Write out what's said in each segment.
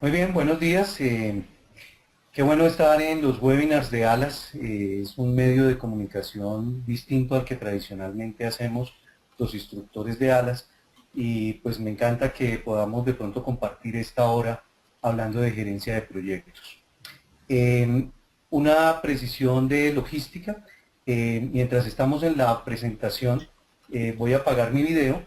Muy bien, buenos días. Qué bueno estar en los webinars de ALAS. Es un medio de comunicación distinto al que tradicionalmente hacemos los instructores de ALAS y pues me encanta que podamos de pronto compartir esta hora hablando de gerencia de proyectos. Una precisión de logística. Mientras estamos en la presentación, voy a apagar mi video.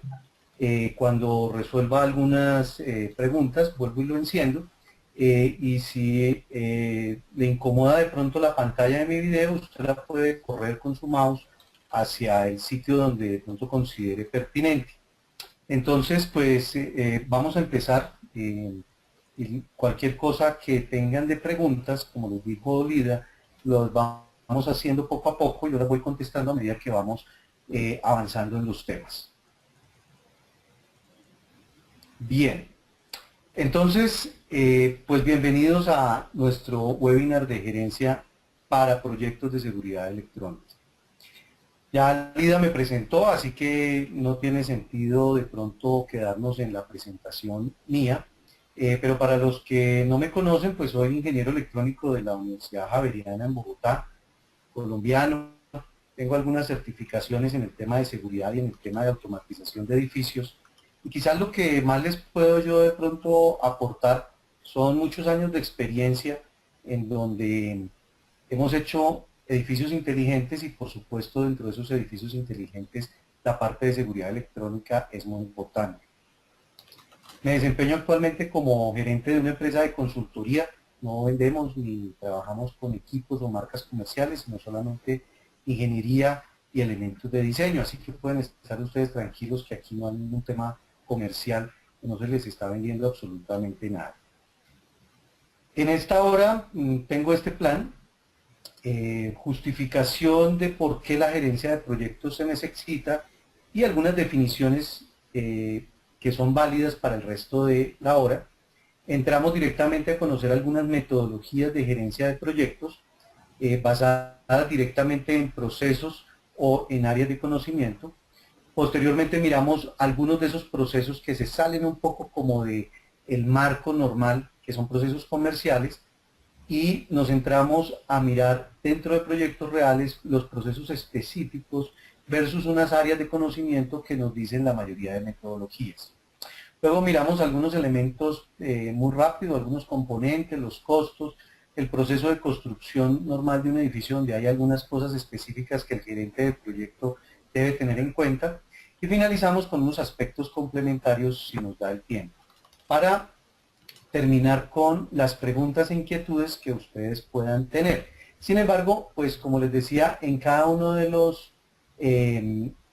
Cuando resuelva algunas preguntas, vuelvo y lo enciendo. Y si le incomoda de pronto la pantalla de mi video, usted la puede correr con su mouse hacia el sitio donde de pronto considere pertinente. Entonces, pues vamos a empezar. Y cualquier cosa que tengan de preguntas, como les dijo Lida, los vamos haciendo poco a poco. Yo las voy contestando a medida que vamos avanzando en los temas. Bien, entonces, pues bienvenidos a nuestro webinar de gerencia para proyectos de seguridad electrónica. Ya Lida me presentó, así que no tiene sentido de pronto quedarnos en la presentación mía, pero para los que no me conocen, pues soy ingeniero electrónico de la Universidad Javeriana en Bogotá, colombiano. Tengo algunas certificaciones en el tema de seguridad y en el tema de automatización de edificios. Y quizás lo que más les puedo yo de pronto aportar son muchos años de experiencia en donde hemos hecho edificios inteligentes y por supuesto dentro de esos edificios inteligentes la parte de seguridad electrónica es muy importante. Me desempeño actualmente como gerente de una empresa de consultoría. No vendemos ni trabajamos con equipos o marcas comerciales, sino solamente ingeniería y elementos de diseño. Así que pueden estar ustedes tranquilos que aquí no hay ningún tema comercial, no se les está vendiendo absolutamente nada. En esta hora tengo este plan, justificación de por qué la gerencia de proyectos se necesita y algunas definiciones que son válidas para el resto de la hora. Entramos directamente a conocer algunas metodologías de gerencia de proyectos basadas directamente en procesos o en áreas de conocimiento. Posteriormente miramos algunos de esos procesos que se salen un poco como de el marco normal, que son procesos comerciales, y nos centramos a mirar dentro de proyectos reales los procesos específicos versus unas áreas de conocimiento que nos dicen la mayoría de metodologías. Luego miramos algunos elementos muy rápido, algunos componentes, los costos, el proceso de construcción normal de un edificio donde hay algunas cosas específicas que el gerente de proyecto debe tener en cuenta. Y finalizamos con unos aspectos complementarios si nos da el tiempo, para terminar con las preguntas e inquietudes que ustedes puedan tener. Sin embargo, pues como les decía, en cada uno de los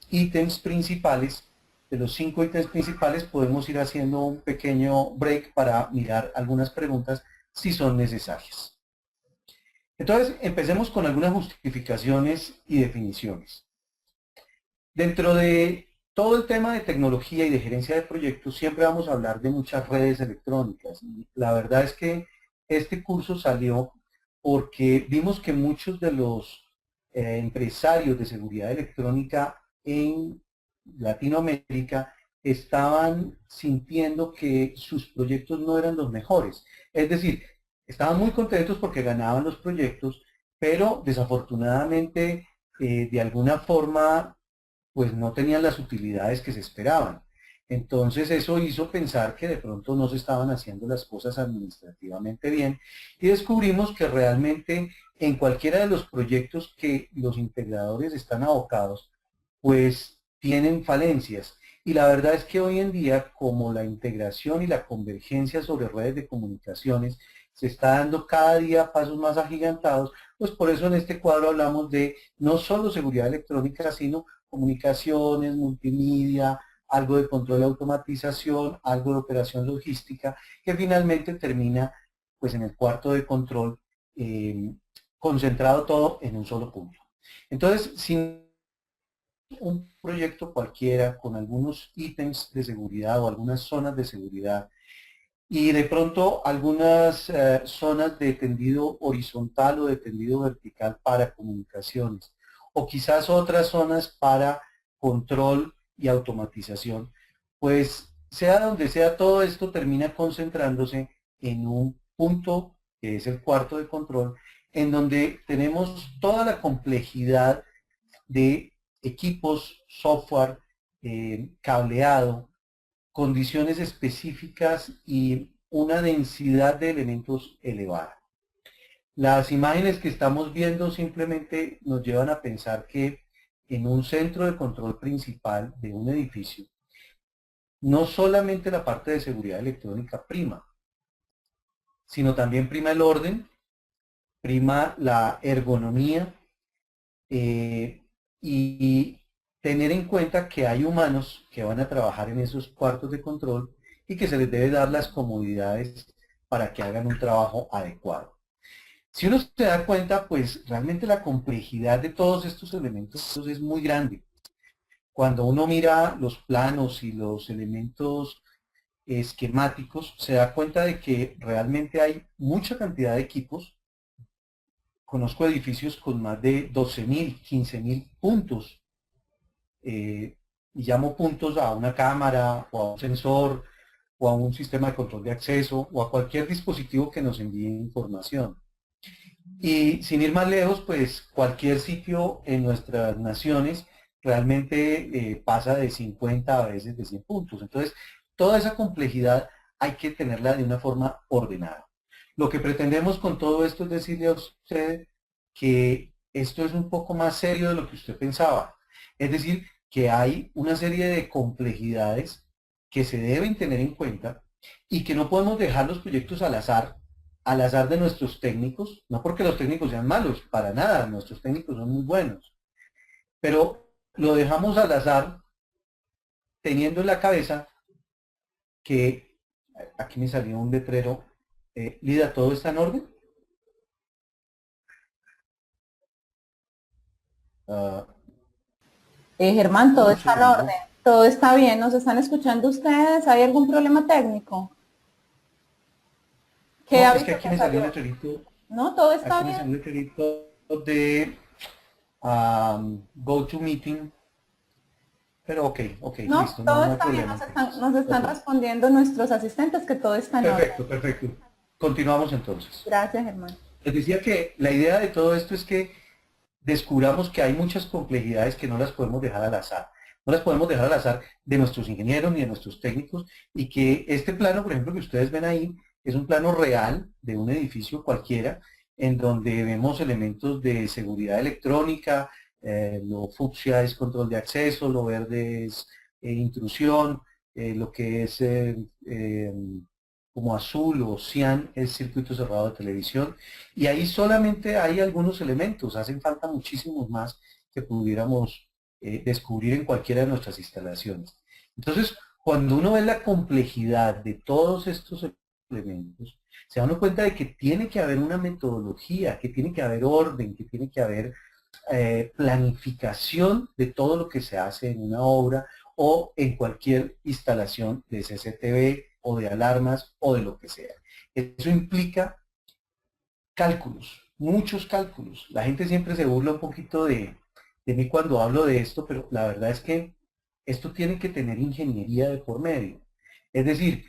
ítems principales, de los 5 ítems principales, podemos ir haciendo un pequeño break para mirar algunas preguntas si son necesarias. Entonces, empecemos con algunas justificaciones y definiciones. Dentro de todo el tema de tecnología y de gerencia de proyectos, siempre vamos a hablar de muchas redes electrónicas. Y la verdad es que este curso salió porque vimos que muchos de los empresarios de seguridad electrónica en Latinoamérica estaban sintiendo que sus proyectos no eran los mejores. Es decir, estaban muy contentos porque ganaban los proyectos, pero desafortunadamente de alguna forma pues no tenían las utilidades que se esperaban. Entonces eso hizo pensar que de pronto no se estaban haciendo las cosas administrativamente bien y descubrimos que realmente en cualquiera de los proyectos que los integradores están abocados, pues tienen falencias. Y la verdad es que hoy en día, como la integración y la convergencia sobre redes de comunicaciones se está dando cada día pasos más agigantados, pues por eso en este cuadro hablamos de no solo seguridad electrónica, sino comunicaciones, multimedia, algo de control de automatización, algo de operación logística, que finalmente termina pues en el cuarto de control, concentrado todo en un solo punto. Entonces, si un proyecto cualquiera con algunos ítems de seguridad o algunas zonas de seguridad y de pronto algunas zonas de tendido horizontal o de tendido vertical para comunicaciones, o quizás otras zonas para control y automatización, pues sea donde sea, todo esto termina concentrándose en un punto que es el cuarto de control, en donde tenemos toda la complejidad de equipos, software, cableado, condiciones específicas y una densidad de elementos elevada. Las imágenes que estamos viendo simplemente nos llevan a pensar que en un centro de control principal de un edificio, no solamente la parte de seguridad electrónica prima, sino también prima el orden, prima la ergonomía, y tener en cuenta que hay humanos que van a trabajar en esos cuartos de control y que se les debe dar las comodidades para que hagan un trabajo adecuado. Si uno se da cuenta, pues realmente la complejidad de todos estos elementos es muy grande. Cuando uno mira los planos y los elementos esquemáticos, se da cuenta de que realmente hay mucha cantidad de equipos. Conozco edificios con más de 12.000, 15.000 puntos. Y llamo puntos a una cámara o a un sensor o a un sistema de control de acceso o a cualquier dispositivo que nos envíe información. Y sin ir más lejos, pues cualquier sitio en nuestras naciones realmente pasa de 50 a veces de 100 puntos. Entonces, toda esa complejidad hay que tenerla de una forma ordenada. Lo que pretendemos con todo esto es decirle a usted que esto es un poco más serio de lo que usted pensaba. Es decir, que hay una serie de complejidades que se deben tener en cuenta y que no podemos dejar los proyectos al azar de nuestros técnicos, no porque los técnicos sean malos, para nada, nuestros técnicos son muy buenos, pero lo dejamos al azar teniendo en la cabeza que, aquí me salió un letrero, Lida, ¿todo está en orden? Uh, Germán, todo un está en orden, segundo. todo está bien, ¿nos están escuchando ustedes? ¿Hay algún problema técnico? ¿Qué No, es que aviso aquí te me salió un salió? letrerito, No, todo está aquí me bien. salió un letrerito de Go to Meeting, pero ok, No, listo, no, todo no hay está bien, problema entonces. nos están Ok, respondiendo nuestros asistentes que todo está en orden. perfecto. Continuamos entonces. Gracias, Germán. Les decía que la idea de todo esto es que descubramos que hay muchas complejidades que no las podemos dejar al azar. No las podemos dejar al azar de nuestros ingenieros ni de nuestros técnicos y que este plano, por ejemplo, que ustedes ven ahí, es un plano real de un edificio cualquiera en donde vemos elementos de seguridad electrónica, lo fucsia es control de acceso, lo verde es intrusión, lo que es como azul o cian es circuito cerrado de televisión, y ahí solamente hay algunos elementos, hacen falta muchísimos más que pudiéramos descubrir en cualquiera de nuestras instalaciones. Entonces, cuando uno ve la complejidad de todos estos elementos, se da uno cuenta de que tiene que haber una metodología, que tiene que haber orden, que tiene que haber planificación de todo lo que se hace en una obra o en cualquier instalación de CCTV o de alarmas o de lo que sea. Eso implica cálculos, muchos cálculos. La gente siempre se burla un poquito de mí cuando hablo de esto, pero la verdad es que esto tiene que tener ingeniería de por medio. Es decir,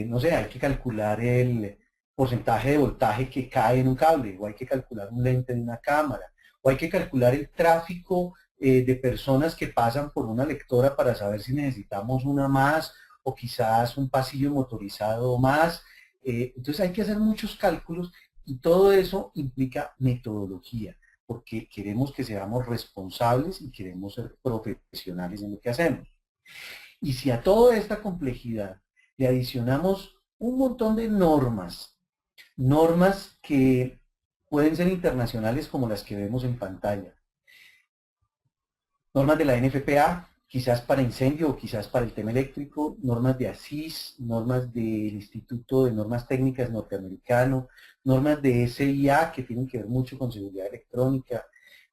no sé, hay que calcular el porcentaje de voltaje que cae en un cable, o hay que calcular un lente de una cámara, o hay que calcular el tráfico de personas que pasan por una lectora para saber si necesitamos una más, o quizás un pasillo motorizado más. Entonces hay que hacer muchos cálculos y todo eso implica metodología, porque queremos que seamos responsables y queremos ser profesionales en lo que hacemos. Y si a toda esta complejidad le adicionamos un montón de normas que pueden ser internacionales como las que vemos en pantalla, normas de la NFPA, quizás para incendio o quizás para el tema eléctrico, normas de ASIS, normas del Instituto de Normas Técnicas norteamericano, normas de SIA que tienen que ver mucho con seguridad electrónica,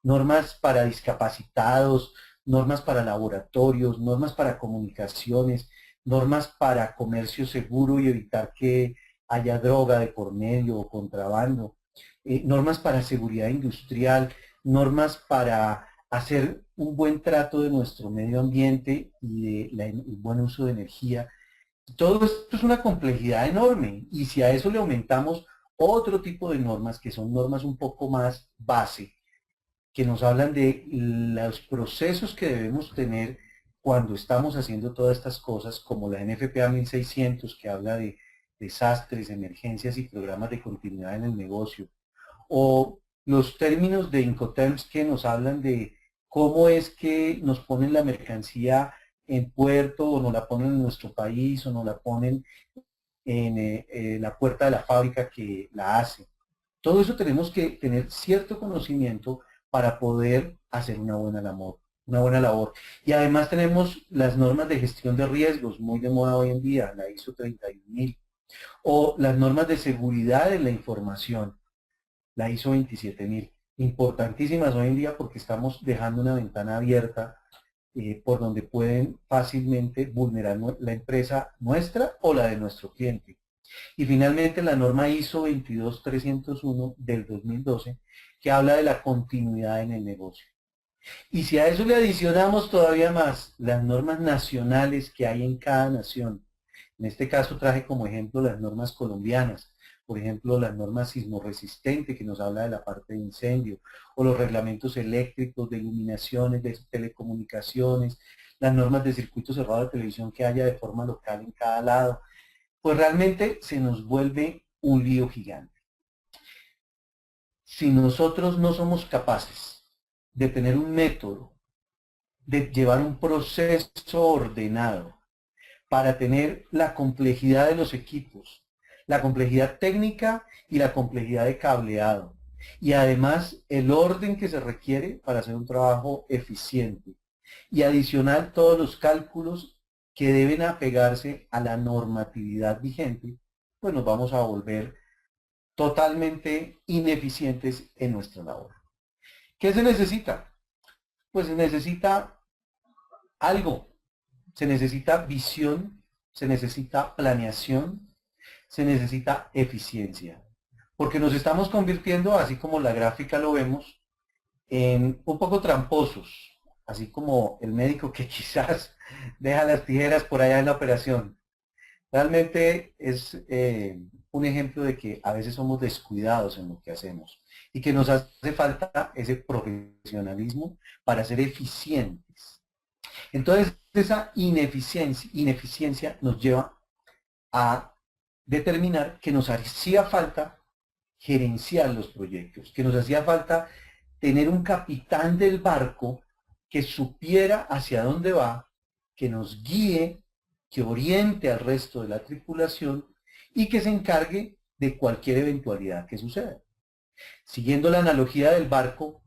normas para discapacitados, normas para laboratorios, normas para comunicaciones, normas para comercio seguro y evitar que haya droga de por medio o contrabando, normas para seguridad industrial, normas para hacer un buen trato de nuestro medio ambiente y de el buen uso de energía. Todo esto es una complejidad enorme y si a eso le aumentamos otro tipo de normas, que son normas un poco más base, que nos hablan de los procesos que debemos tener cuando estamos haciendo todas estas cosas, como la NFPA 1600, que habla de desastres, emergencias y programas de continuidad en el negocio, o los términos de Incoterms que nos hablan de cómo es que nos ponen la mercancía en puerto o nos la ponen en nuestro país o nos la ponen en la puerta de la fábrica que la hace. Todo eso tenemos que tener cierto conocimiento para poder hacer una buena labor. Una buena labor. Y además tenemos las normas de gestión de riesgos, muy de moda hoy en día, la ISO 31000, o las normas de seguridad de la información, la ISO 27000, importantísimas hoy en día porque estamos dejando una ventana abierta por donde pueden fácilmente vulnerar la empresa nuestra o la de nuestro cliente. Y finalmente la norma ISO 22301 del 2012, que habla de la continuidad en el negocio. Y si a eso le adicionamos todavía más las normas nacionales que hay en cada nación, en este caso traje como ejemplo las normas colombianas, por ejemplo las normas sismorresistentes que nos habla de la parte de incendio, o los reglamentos eléctricos, de iluminaciones, de telecomunicaciones, las normas de circuito cerrado de televisión que haya de forma local en cada lado, pues realmente se nos vuelve un lío gigante. Si nosotros no somos capaces de tener un método, de llevar un proceso ordenado para tener la complejidad de los equipos, la complejidad técnica y la complejidad de cableado, y además el orden que se requiere para hacer un trabajo eficiente, y adicional todos los cálculos que deben apegarse a la normatividad vigente, pues nos vamos a volver totalmente ineficientes en nuestra labor. ¿Qué se necesita? Pues se necesita algo, se necesita visión, se necesita planeación, se necesita eficiencia, porque nos estamos convirtiendo, así como la gráfica lo vemos, en un poco tramposos, así como el médico que quizás deja las tijeras por allá en la operación. Realmente es un ejemplo de que a veces somos descuidados en lo que hacemos y que nos hace falta ese profesionalismo para ser eficientes. Entonces, esa ineficiencia nos lleva a determinar que nos hacía falta gerenciar los proyectos, que nos hacía falta tener un capitán del barco que supiera hacia dónde va, que nos guíe, que oriente al resto de la tripulación y que se encargue de cualquier eventualidad que suceda. Siguiendo la analogía del barco,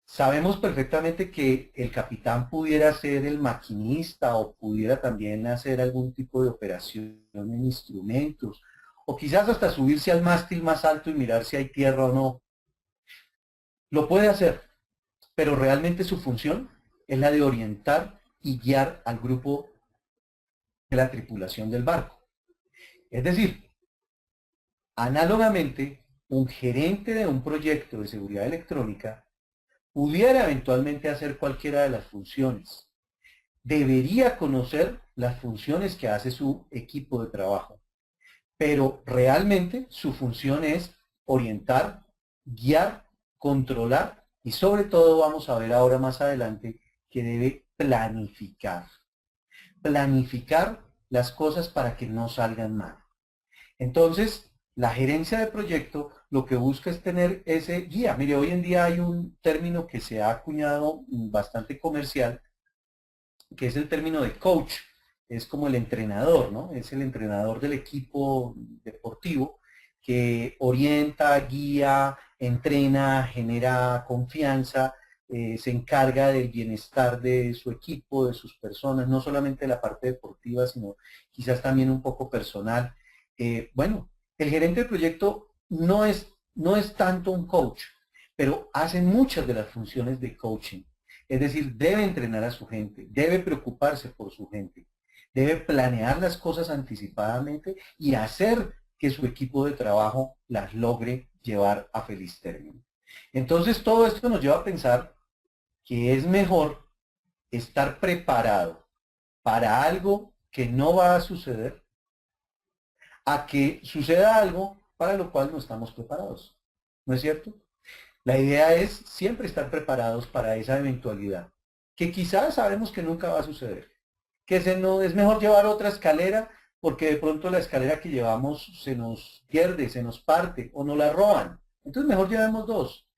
sabemos perfectamente que el capitán pudiera ser el maquinista o pudiera también hacer algún tipo de operación en instrumentos o quizás hasta subirse al mástil más alto y mirar si hay tierra o no. Lo puede hacer, pero realmente su función es la de orientar y guiar al grupo de la tripulación del barco. Es decir, análogamente, un gerente de un proyecto de seguridad electrónica pudiera eventualmente hacer cualquiera de las funciones. Debería conocer las funciones que hace su equipo de trabajo, pero realmente su función es orientar, guiar, controlar y sobre todo vamos a ver ahora más adelante que debe planificar. Planificar las cosas para que no salgan mal. Entonces, la gerencia de proyecto lo que busca es tener ese guía. Mire, hoy en día hay un término que se ha acuñado bastante comercial, que es el término de coach. Es como el entrenador, ¿no? Es el entrenador del equipo deportivo que orienta, guía, entrena, genera confianza, se encarga del bienestar de su equipo, de sus personas, no solamente la parte deportiva, sino quizás también un poco personal. Bueno, el gerente de proyecto no es tanto un coach, pero hace muchas de las funciones de coaching. Es decir, debe entrenar a su gente, debe preocuparse por su gente, debe planear las cosas anticipadamente y hacer que su equipo de trabajo las logre llevar a feliz término. Entonces, todo esto nos lleva a pensar que es mejor estar preparado para algo que no va a suceder a que suceda algo para lo cual no estamos preparados. ¿No es cierto? La idea es siempre estar preparados para esa eventualidad, que quizás sabemos que nunca va a suceder. No, es mejor llevar otra escalera porque de pronto la escalera que llevamos se nos pierde, se nos parte o nos la roban. Entonces mejor llevemos dos.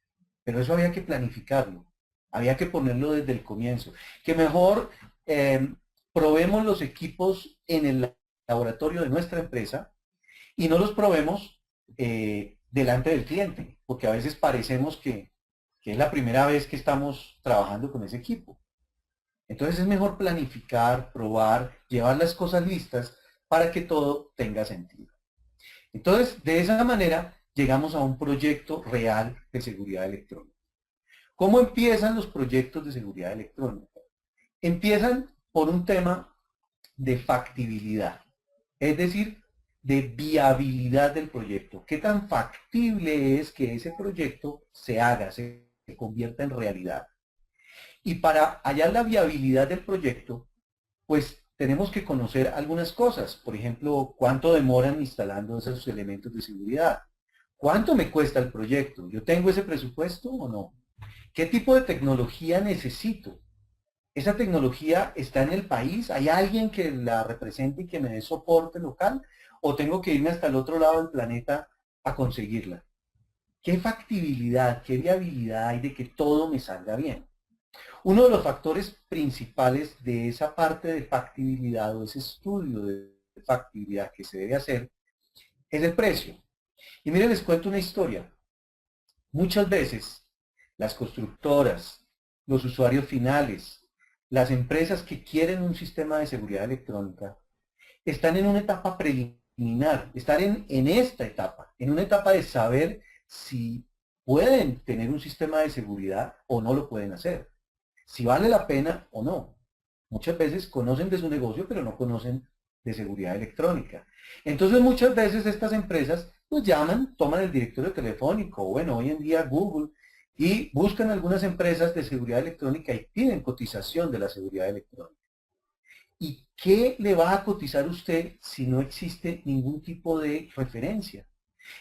Pero eso había que planificarlo. Había que ponerlo desde el comienzo. Que mejor probemos los equipos en el laboratorio de nuestra empresa y no los probemos delante del cliente, porque a veces parecemos que es la primera vez que estamos trabajando con ese equipo. Entonces es mejor planificar, probar, llevar las cosas listas para que todo tenga sentido. Entonces, de esa manera, llegamos a un proyecto real de seguridad electrónica. ¿Cómo empiezan los proyectos de seguridad electrónica? Empiezan por un tema de factibilidad, es decir, de viabilidad del proyecto. ¿Qué tan factible es que ese proyecto se haga, se convierta en realidad? Y para hallar la viabilidad del proyecto, pues tenemos que conocer algunas cosas. Por ejemplo, ¿cuánto demoran instalando esos elementos de seguridad? ¿Cuánto me cuesta el proyecto? ¿Yo tengo ese presupuesto o no? ¿Qué tipo de tecnología necesito? ¿Esa tecnología está en el país? ¿Hay alguien que la represente y que me dé soporte local? ¿O tengo que irme hasta el otro lado del planeta a conseguirla? ¿Qué factibilidad, qué viabilidad hay de que todo me salga bien? Uno de los factores principales de esa parte de factibilidad o ese estudio de factibilidad que se debe hacer es el precio. Y miren, les cuento una historia. Muchas veces las constructoras, los usuarios finales, las empresas que quieren un sistema de seguridad electrónica, están en una etapa preliminar, están en esta etapa, en una etapa de saber si pueden tener un sistema de seguridad o no lo pueden hacer, si vale la pena o no. Muchas veces conocen de su negocio, pero no conocen de seguridad electrónica. Entonces muchas veces estas empresas pues llaman, toman el directorio telefónico, bueno, hoy en día Google, y buscan algunas empresas de seguridad electrónica y piden cotización de la seguridad electrónica. ¿Y qué le va a cotizar usted si no existe ningún tipo de referencia?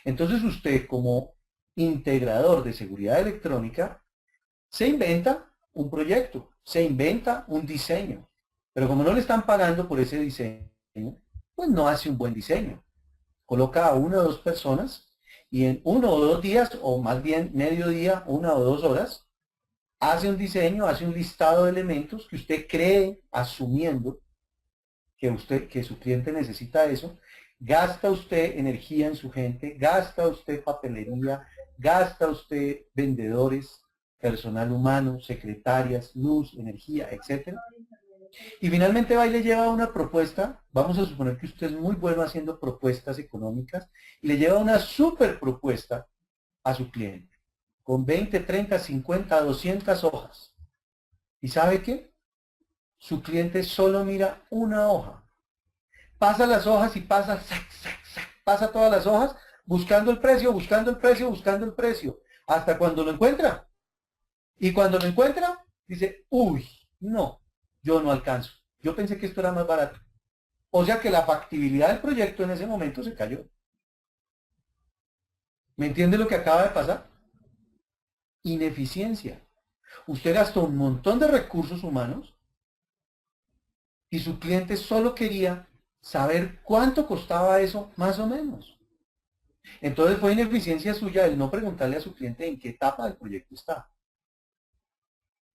Entonces usted, como integrador de seguridad electrónica, se inventa un proyecto, se inventa un diseño, pero como no le están pagando por ese diseño, pues no hace un buen diseño. Coloca a una o dos personas y en 1 o 2 días, o más bien medio día, 1 o 2 horas, hace un diseño, hace un listado de elementos que usted cree, asumiendo que su cliente necesita eso, gasta usted energía en su gente, gasta usted papelería, gasta usted vendedores, personal humano, secretarias, luz, energía, etcétera. Y finalmente va y le lleva una propuesta, vamos a suponer que usted es muy bueno haciendo propuestas económicas, y le lleva una super propuesta a su cliente, con 20, 30, 50, 200 hojas. ¿Y sabe qué? Su cliente solo mira una hoja. Pasa las hojas y pasa, pasa todas las hojas, buscando el precio, buscando el precio, buscando el precio, hasta cuando lo encuentra. Y cuando lo encuentra, dice, uy, no, yo no alcanzo. Yo pensé que esto era más barato. O sea que la factibilidad del proyecto en ese momento se cayó. ¿Me entiende lo que acaba de pasar? Ineficiencia. Usted gastó un montón de recursos humanos y su cliente solo quería saber cuánto costaba eso más o menos. Entonces fue ineficiencia suya el no preguntarle a su cliente en qué etapa del proyecto está.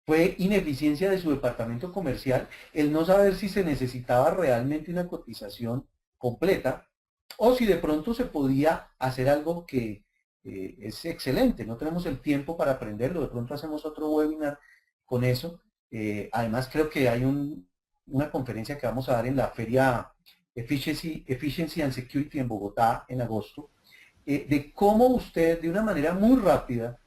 Fue ineficiencia de su departamento comercial el no saber si se necesitaba realmente una cotización completa o si de pronto se podía hacer algo que es excelente. No tenemos el tiempo para aprenderlo, de pronto hacemos otro webinar con eso. Además creo que hay una conferencia que vamos a dar en la feria Efficiency and Security en Bogotá en agosto, de cómo usted de una manera muy rápida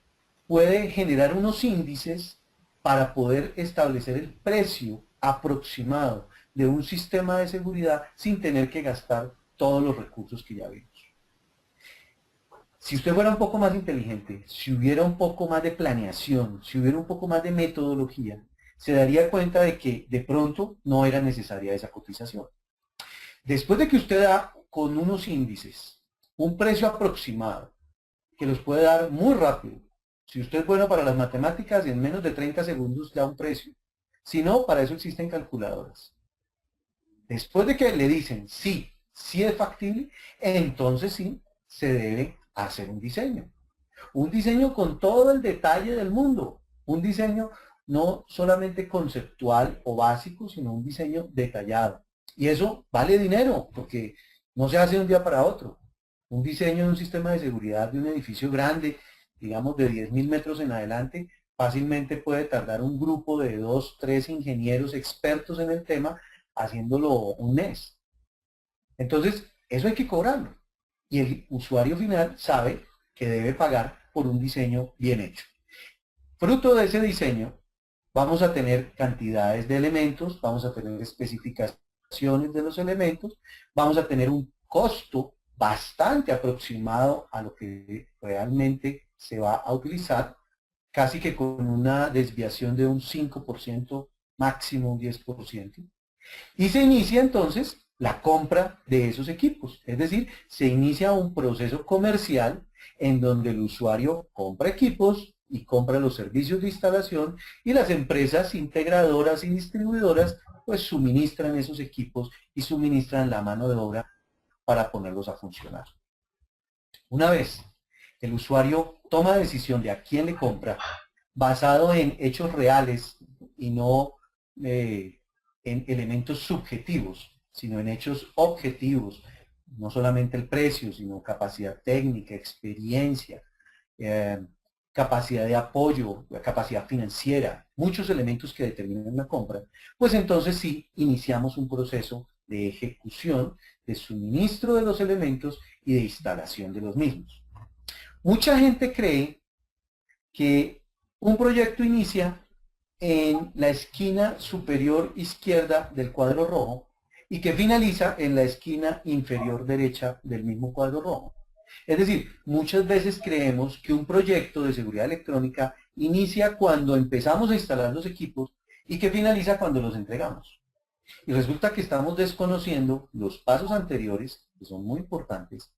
puede generar unos índices para poder establecer el precio aproximado de un sistema de seguridad sin tener que gastar todos los recursos que ya vimos. Si usted fuera un poco más inteligente, si hubiera un poco más de planeación, si hubiera un poco más de metodología, se daría cuenta de que de pronto no era necesaria esa cotización. Después de que usted ha con unos índices, un precio aproximado, que los puede dar muy rápido. Si usted es bueno para las matemáticas, en menos de 30 segundos da un precio. Si no, para eso existen calculadoras. Después de que le dicen sí, sí es factible, entonces sí se debe hacer un diseño. Un diseño con todo el detalle del mundo. Un diseño no solamente conceptual o básico, sino un diseño detallado. Y eso vale dinero, porque no se hace de un día para otro. Un diseño de un sistema de seguridad de un edificio grande, digamos de 10.000 metros en adelante, fácilmente puede tardar un grupo de 2, 3 ingenieros expertos en el tema haciéndolo un mes. Entonces, eso hay que cobrarlo. Y el usuario final sabe que debe pagar por un diseño bien hecho. Fruto de ese diseño, vamos a tener cantidades de elementos, vamos a tener especificaciones de los elementos, vamos a tener un costo bastante aproximado a lo que realmente se va a utilizar, casi que con una desviación de un 5%, máximo un 10%. Y se inicia entonces la compra de esos equipos. Es decir, se inicia un proceso comercial en donde el usuario compra equipos y compra los servicios de instalación y las empresas integradoras y distribuidoras pues suministran esos equipos y suministran la mano de obra para ponerlos a funcionar. Una vez el usuario toma decisión de a quién le compra, basado en hechos reales y no en elementos subjetivos, sino en hechos objetivos, no solamente el precio, sino capacidad técnica, experiencia, capacidad de apoyo, capacidad financiera, muchos elementos que determinan la compra, pues entonces sí iniciamos un proceso de ejecución, de suministro de los elementos y de instalación de los mismos. Mucha gente cree que un proyecto inicia en la esquina superior izquierda del cuadro rojo y que finaliza en la esquina inferior derecha del mismo cuadro rojo. Es decir, muchas veces creemos que un proyecto de seguridad electrónica inicia cuando empezamos a instalar los equipos y que finaliza cuando los entregamos. Y resulta que estamos desconociendo los pasos anteriores, que son muy importantes,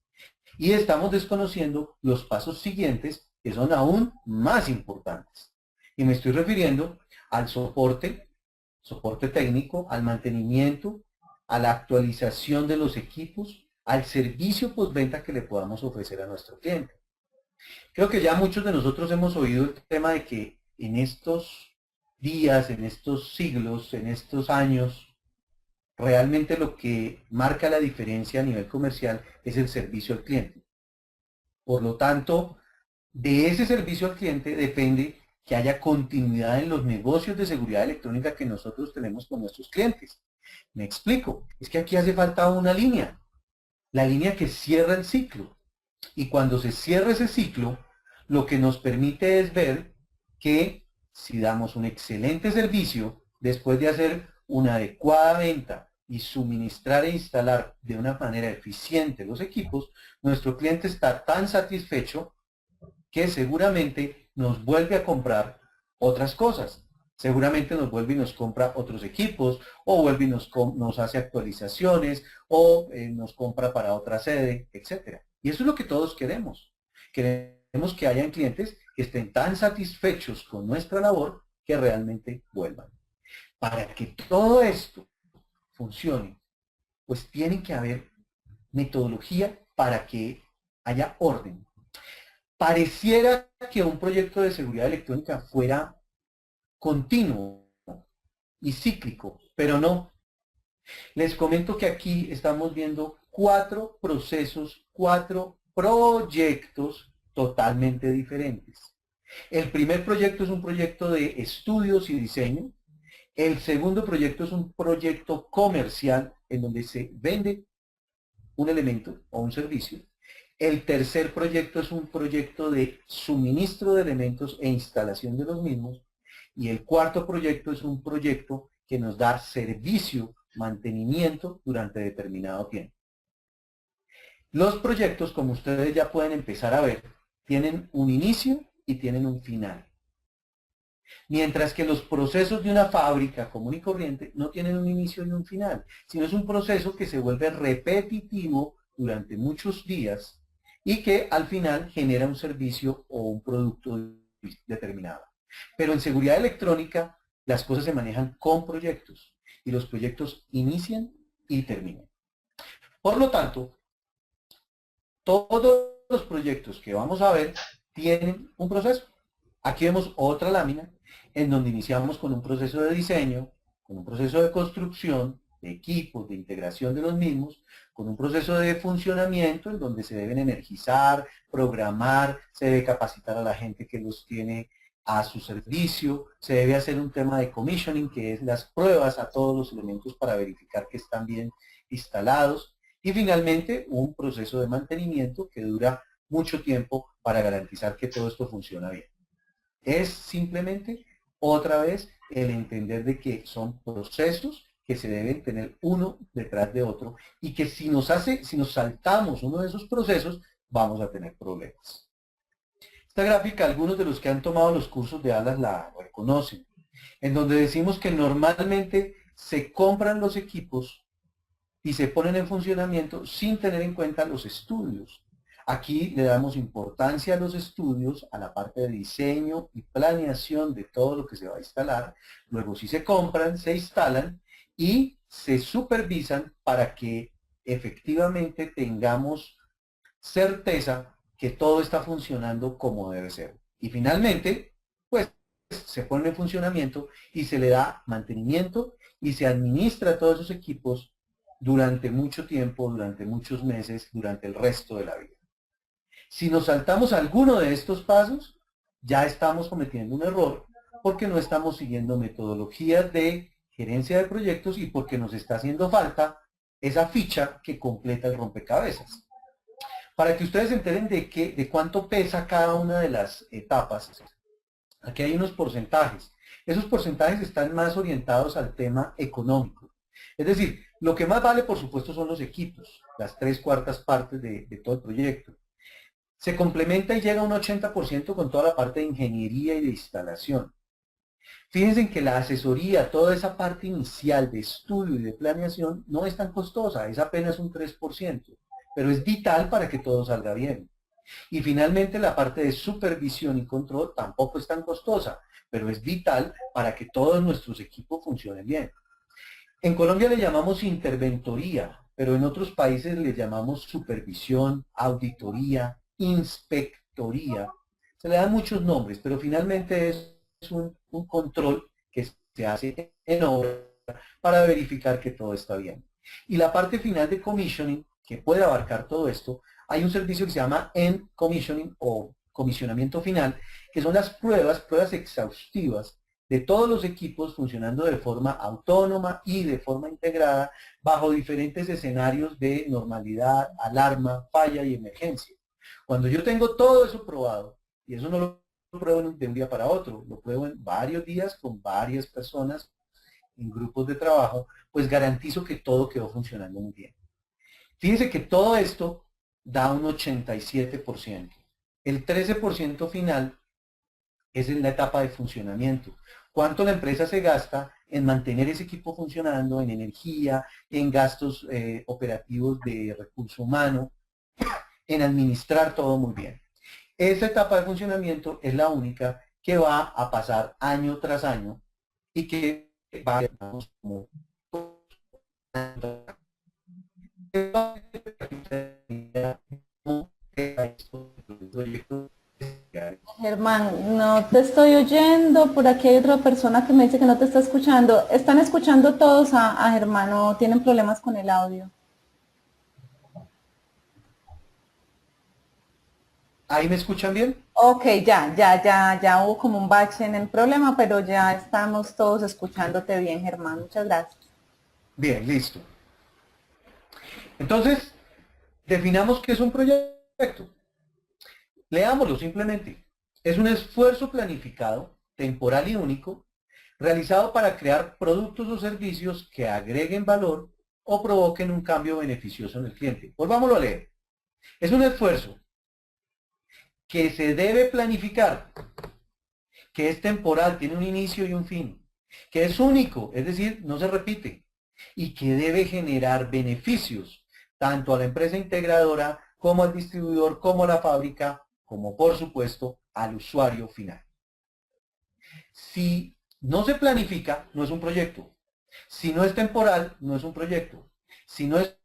y estamos desconociendo los pasos siguientes, que son aún más importantes. Y me estoy refiriendo al soporte técnico, al mantenimiento, a la actualización de los equipos, al servicio postventa que le podamos ofrecer a nuestro cliente. Creo que ya muchos de nosotros hemos oído el tema de que en estos días, en estos siglos, en estos años, realmente lo que marca la diferencia a nivel comercial es el servicio al cliente. Por lo tanto, de ese servicio al cliente depende que haya continuidad en los negocios de seguridad electrónica que nosotros tenemos con nuestros clientes. Me explico, es que aquí hace falta una línea, la línea que cierra el ciclo. Y cuando se cierra ese ciclo, lo que nos permite es ver que si damos un excelente servicio, después de hacer una adecuada venta y suministrar e instalar de una manera eficiente los equipos, nuestro cliente está tan satisfecho que seguramente nos vuelve a comprar otras cosas. Seguramente nos vuelve y nos compra otros equipos, o vuelve y nos hace actualizaciones, o nos compra para otra sede, etc. Y eso es lo que todos queremos. Queremos que hayan clientes que estén tan satisfechos con nuestra labor que realmente vuelvan. Para que todo esto funcione, pues tiene que haber metodología para que haya orden. Pareciera que un proyecto de seguridad electrónica fuera continuo y cíclico, pero no. Les comento que aquí estamos viendo 4 procesos, 4 proyectos totalmente diferentes. El primer proyecto es un proyecto de estudios y diseño. El segundo proyecto es un proyecto comercial en donde se vende un elemento o un servicio. El tercer proyecto es un proyecto de suministro de elementos e instalación de los mismos. Y el cuarto proyecto es un proyecto que nos da servicio, mantenimiento durante determinado tiempo. Los proyectos, como ustedes ya pueden empezar a ver, tienen un inicio y tienen un final. Mientras que los procesos de una fábrica común y corriente no tienen un inicio ni un final, sino es un proceso que se vuelve repetitivo durante muchos días y que al final genera un servicio o un producto determinado. Pero en seguridad electrónica las cosas se manejan con proyectos y los proyectos inician y terminan. Por lo tanto, todos los proyectos que vamos a ver tienen un proceso. Aquí vemos otra lámina en donde iniciamos con un proceso de diseño, con un proceso de construcción, de equipos, de integración de los mismos, con un proceso de funcionamiento en donde se deben energizar, programar, se debe capacitar a la gente que los tiene a su servicio, se debe hacer un tema de commissioning, que es las pruebas a todos los elementos para verificar que están bien instalados, y finalmente un proceso de mantenimiento que dura mucho tiempo para garantizar que todo esto funciona bien. Es simplemente, otra vez, el entender de que son procesos que se deben tener uno detrás de otro y que si nos saltamos uno de esos procesos, vamos a tener problemas. Esta gráfica, algunos de los que han tomado los cursos de ALAS la reconocen, en donde decimos que normalmente se compran los equipos y se ponen en funcionamiento sin tener en cuenta los estudios. Aquí le damos importancia a los estudios, a la parte de diseño y planeación de todo lo que se va a instalar. Luego si se compran, se instalan y se supervisan para que efectivamente tengamos certeza que todo está funcionando como debe ser. Y finalmente, pues se pone en funcionamiento y se le da mantenimiento y se administra todos esos equipos durante mucho tiempo, durante muchos meses, durante el resto de la vida. Si nos saltamos alguno de estos pasos, ya estamos cometiendo un error porque no estamos siguiendo metodologías de gerencia de proyectos y porque nos está haciendo falta esa ficha que completa el rompecabezas. Para que ustedes se enteren de cuánto pesa cada una de las etapas, aquí hay unos porcentajes. Esos porcentajes están más orientados al tema económico. Es decir, lo que más vale, por supuesto, son los equipos, las 3/4 partes de todo el proyecto. Se complementa y llega a un 80% con toda la parte de ingeniería y de instalación. Fíjense que la asesoría, toda esa parte inicial de estudio y de planeación no es tan costosa, es apenas un 3%, pero es vital para que todo salga bien. Y finalmente la parte de supervisión y control tampoco es tan costosa, pero es vital para que todos nuestros equipos funcionen bien. En Colombia le llamamos interventoría, pero en otros países le llamamos supervisión, auditoría, inspectoría. Se le dan muchos nombres, pero finalmente es un control que se hace en obra para verificar que todo está bien. Y la parte final de commissioning, que puede abarcar todo esto, hay un servicio que se llama end commissioning o comisionamiento final, que son las pruebas exhaustivas de todos los equipos funcionando de forma autónoma y de forma integrada bajo diferentes escenarios de normalidad, alarma, falla y emergencia. Cuando yo tengo todo eso probado, y eso no lo pruebo de un día para otro, lo pruebo en varios días con varias personas en grupos de trabajo, pues garantizo que todo quedó funcionando muy bien. Fíjense que todo esto da un 87%. El 13% final es en la etapa de funcionamiento. ¿Cuánto la empresa se gasta en mantener ese equipo funcionando, en energía, en gastos operativos de recurso humano, en administrar todo muy bien? Esta etapa de funcionamiento es la única que va a pasar año tras año y que va a como Germán, no te estoy oyendo. Por aquí hay otra persona que me dice que no te está escuchando. ¿Están escuchando todos a Germán o tienen problemas con el audio? ¿Ahí me escuchan bien? Ok, ya hubo como un bache en el problema, pero ya estamos todos escuchándote bien, Germán. Muchas gracias. Bien, listo. Entonces, definamos qué es un proyecto. Leámoslo simplemente. Es un esfuerzo planificado, temporal y único, realizado para crear productos o servicios que agreguen valor o provoquen un cambio beneficioso en el cliente. Volvámoslo a leer. Es un esfuerzo que se debe planificar, que es temporal, tiene un inicio y un fin, que es único, es decir, no se repite, y que debe generar beneficios tanto a la empresa integradora, como al distribuidor, como a la fábrica, como por supuesto al usuario final. Si no se planifica, no es un proyecto. Si no es temporal, no es un proyecto. Si no es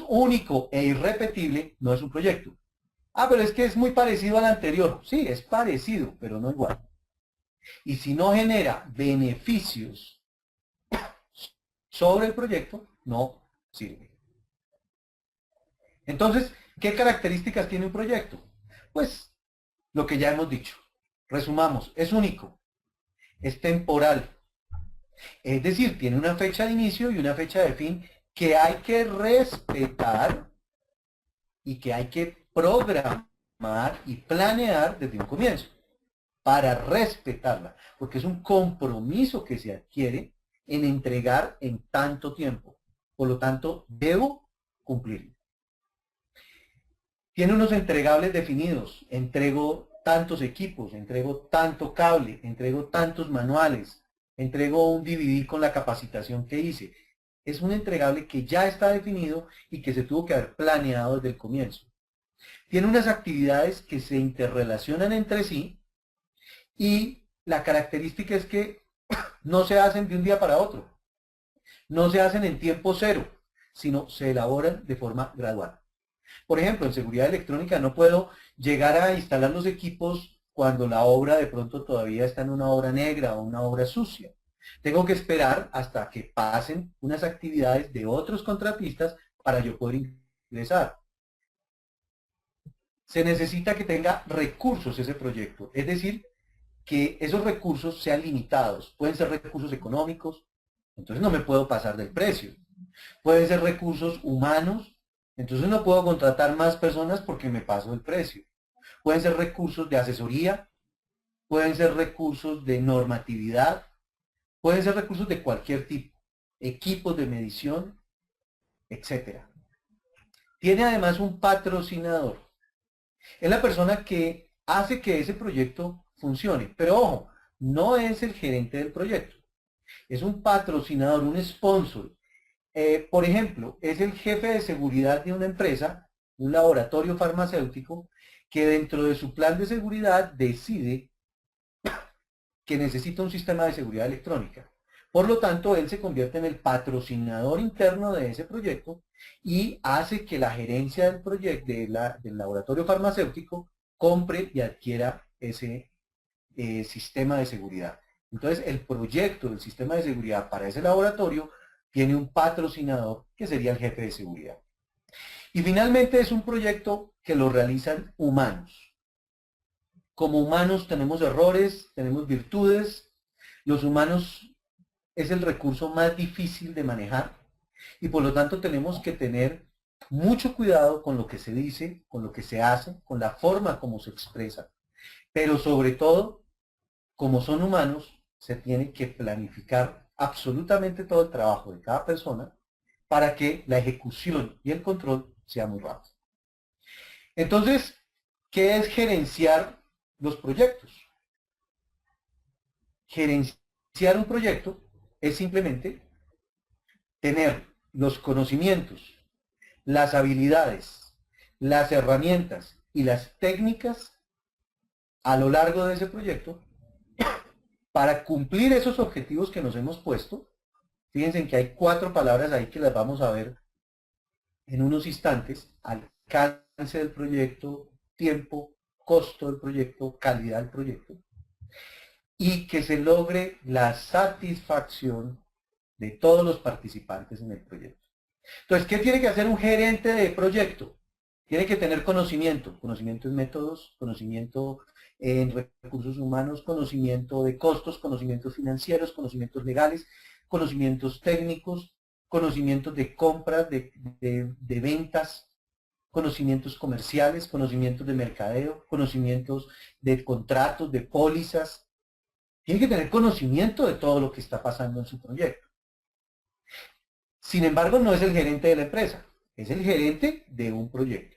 único e irrepetible, no es un proyecto. Ah, pero es que es muy parecido al anterior. Sí, es parecido, pero no igual. Y si no genera beneficios sobre el proyecto, no sirve. Entonces, ¿qué características tiene un proyecto? Pues lo que ya hemos dicho. Resumamos, es único, es temporal. Es decir, tiene una fecha de inicio y una fecha de fin que hay que respetar y que hay que programar y planear desde un comienzo para respetarla, porque es un compromiso que se adquiere en entregar en tanto tiempo. Por lo tanto, debo cumplirlo. Tiene unos entregables definidos. Entrego tantos equipos, entrego tanto cable, entrego tantos manuales, entrego un DVD con la capacitación que hice. Es un entregable que ya está definido y que se tuvo que haber planeado desde el comienzo. Tiene unas actividades que se interrelacionan entre sí y la característica es que no se hacen de un día para otro. No se hacen en tiempo cero, sino se elaboran de forma gradual. Por ejemplo, en seguridad electrónica no puedo llegar a instalar los equipos cuando la obra de pronto todavía está en una obra negra o una obra sucia. Tengo que esperar hasta que pasen unas actividades de otros contratistas para yo poder ingresar. Se necesita que tenga recursos ese proyecto, es decir, que esos recursos sean limitados. Pueden ser recursos económicos, entonces no me puedo pasar del precio. Pueden ser recursos humanos, entonces no puedo contratar más personas porque me paso del precio. Pueden ser recursos de asesoría, pueden ser recursos de normatividad, pueden ser recursos de cualquier tipo, equipos de medición, etcétera. Tiene además un patrocinador. Es la persona que hace que ese proyecto funcione. Pero ojo, no es el gerente del proyecto. Es un patrocinador, un sponsor. Por ejemplo, es el jefe de seguridad de una empresa, un laboratorio farmacéutico, que dentro de su plan de seguridad decide que necesita un sistema de seguridad electrónica. Por lo tanto, él se convierte en el patrocinador interno de ese proyecto y hace que la gerencia del proyecto, del laboratorio farmacéutico, compre y adquiera ese sistema de seguridad. Entonces, el proyecto del sistema de seguridad para ese laboratorio tiene un patrocinador que sería el jefe de seguridad. Y finalmente es un proyecto que lo realizan humanos. Como humanos tenemos errores, tenemos virtudes. Los humanos es el recurso más difícil de manejar y por lo tanto tenemos que tener mucho cuidado con lo que se dice, con lo que se hace, con la forma como se expresa. Pero sobre todo, como son humanos, se tiene que planificar absolutamente todo el trabajo de cada persona para que la ejecución y el control sea muy rápido. Entonces, ¿qué es gerenciar los proyectos? Gerenciar un proyecto es simplemente tener los conocimientos, las habilidades, las herramientas y las técnicas a lo largo de ese proyecto para cumplir esos objetivos que nos hemos puesto. Fíjense que hay 4 palabras ahí que las vamos a ver en unos instantes: alcance del proyecto, tiempo, costo del proyecto, calidad del proyecto, y que se logre la satisfacción de todos los participantes en el proyecto. Entonces, ¿qué tiene que hacer un gerente de proyecto? Tiene que tener conocimiento en métodos, conocimiento en recursos humanos, conocimiento de costos, conocimientos financieros, conocimientos legales, conocimientos técnicos, conocimientos de compras, de ventas, conocimientos comerciales, conocimientos de mercadeo, conocimientos de contratos, de pólizas. Tiene que tener conocimiento de todo lo que está pasando en su proyecto. Sin embargo, no es el gerente de la empresa, es el gerente de un proyecto.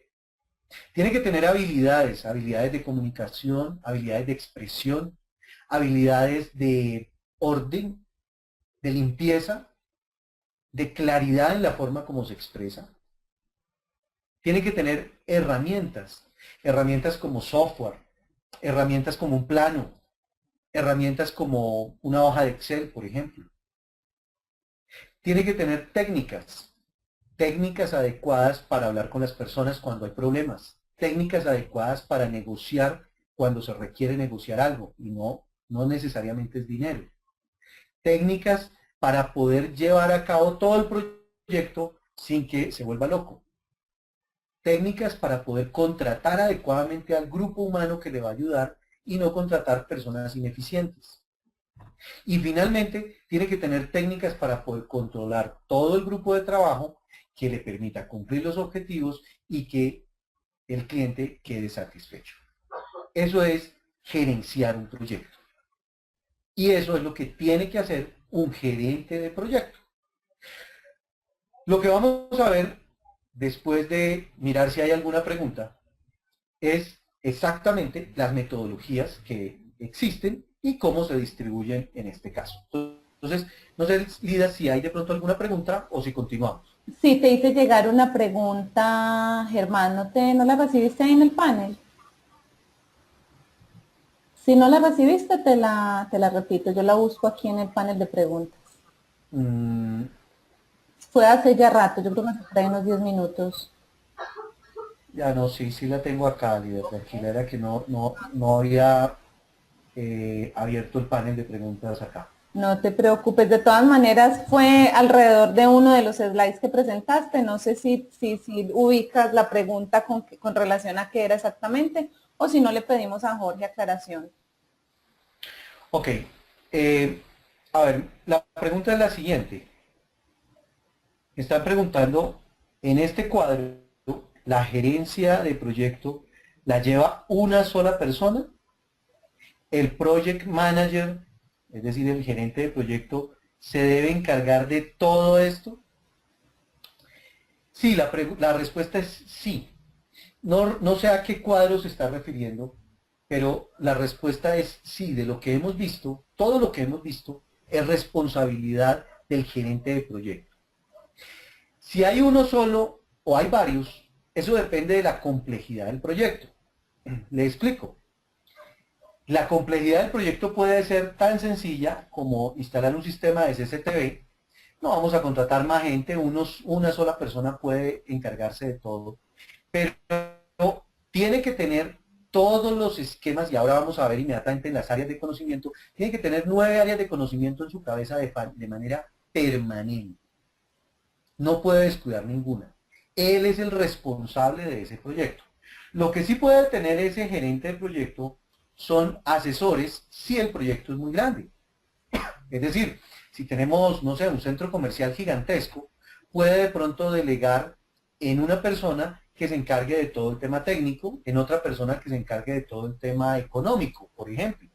Tiene que tener habilidades, habilidades de comunicación, habilidades de expresión, habilidades de orden, de limpieza, de claridad en la forma como se expresa. Tiene que tener herramientas, herramientas como software, herramientas como un plano, herramientas como una hoja de Excel, por ejemplo. Tiene que tener técnicas, técnicas adecuadas para hablar con las personas cuando hay problemas, técnicas adecuadas para negociar cuando se requiere negociar algo y no necesariamente es dinero. Técnicas para poder llevar a cabo todo el proyecto sin que se vuelva loco. Técnicas para poder contratar adecuadamente al grupo humano que le va a ayudar y no contratar personas ineficientes. Y finalmente, tiene que tener técnicas para poder controlar todo el grupo de trabajo que le permita cumplir los objetivos y que el cliente quede satisfecho. Eso es gerenciar un proyecto. Y eso es lo que tiene que hacer un gerente de proyecto. Lo que vamos a ver después de mirar si hay alguna pregunta es exactamente las metodologías que existen y cómo se distribuyen en este caso. Entonces, no sé, Lida, si hay de pronto alguna pregunta o si continuamos. Sí, te hice llegar una pregunta, Germán, ¿no la recibiste ahí en el panel? Si no la recibiste, te la repito, yo la busco aquí en el panel de preguntas. Mm, Fue hace ya rato, yo creo que hace unos 10 minutos. ya no, sí la tengo acá, Lida, tranquila, era que no había abierto el panel de preguntas acá. No te preocupes, de todas maneras fue alrededor de uno de los slides que presentaste, no sé si ubicas la pregunta con relación a qué era exactamente, o si no le pedimos a Jorge aclaración. Ok, a ver, la pregunta es la siguiente. Están preguntando, en este cuadro, ¿la gerencia de proyecto la lleva una sola persona? ¿El project manager, es decir, el gerente de proyecto, se debe encargar de todo esto? Sí, la respuesta es sí. No sé a qué cuadro se está refiriendo, pero la respuesta es sí. De lo que hemos visto, todo lo que hemos visto es responsabilidad del gerente de proyecto. Si hay uno solo o hay varios, eso depende de la complejidad del proyecto. Le explico. La complejidad del proyecto puede ser tan sencilla como instalar un sistema de CCTV. No vamos a contratar más gente, una sola persona puede encargarse de todo. Pero tiene que tener todos los esquemas, y ahora vamos a ver inmediatamente en las áreas de conocimiento, tiene que tener 9 áreas de conocimiento en su cabeza de manera permanente. No puede descuidar ninguna. Él es el responsable de ese proyecto. Lo que sí puede tener ese gerente de proyecto son asesores si el proyecto es muy grande. Es decir, si tenemos, no sé, un centro comercial gigantesco, puede de pronto delegar en una persona que se encargue de todo el tema técnico, en otra persona que se encargue de todo el tema económico, por ejemplo.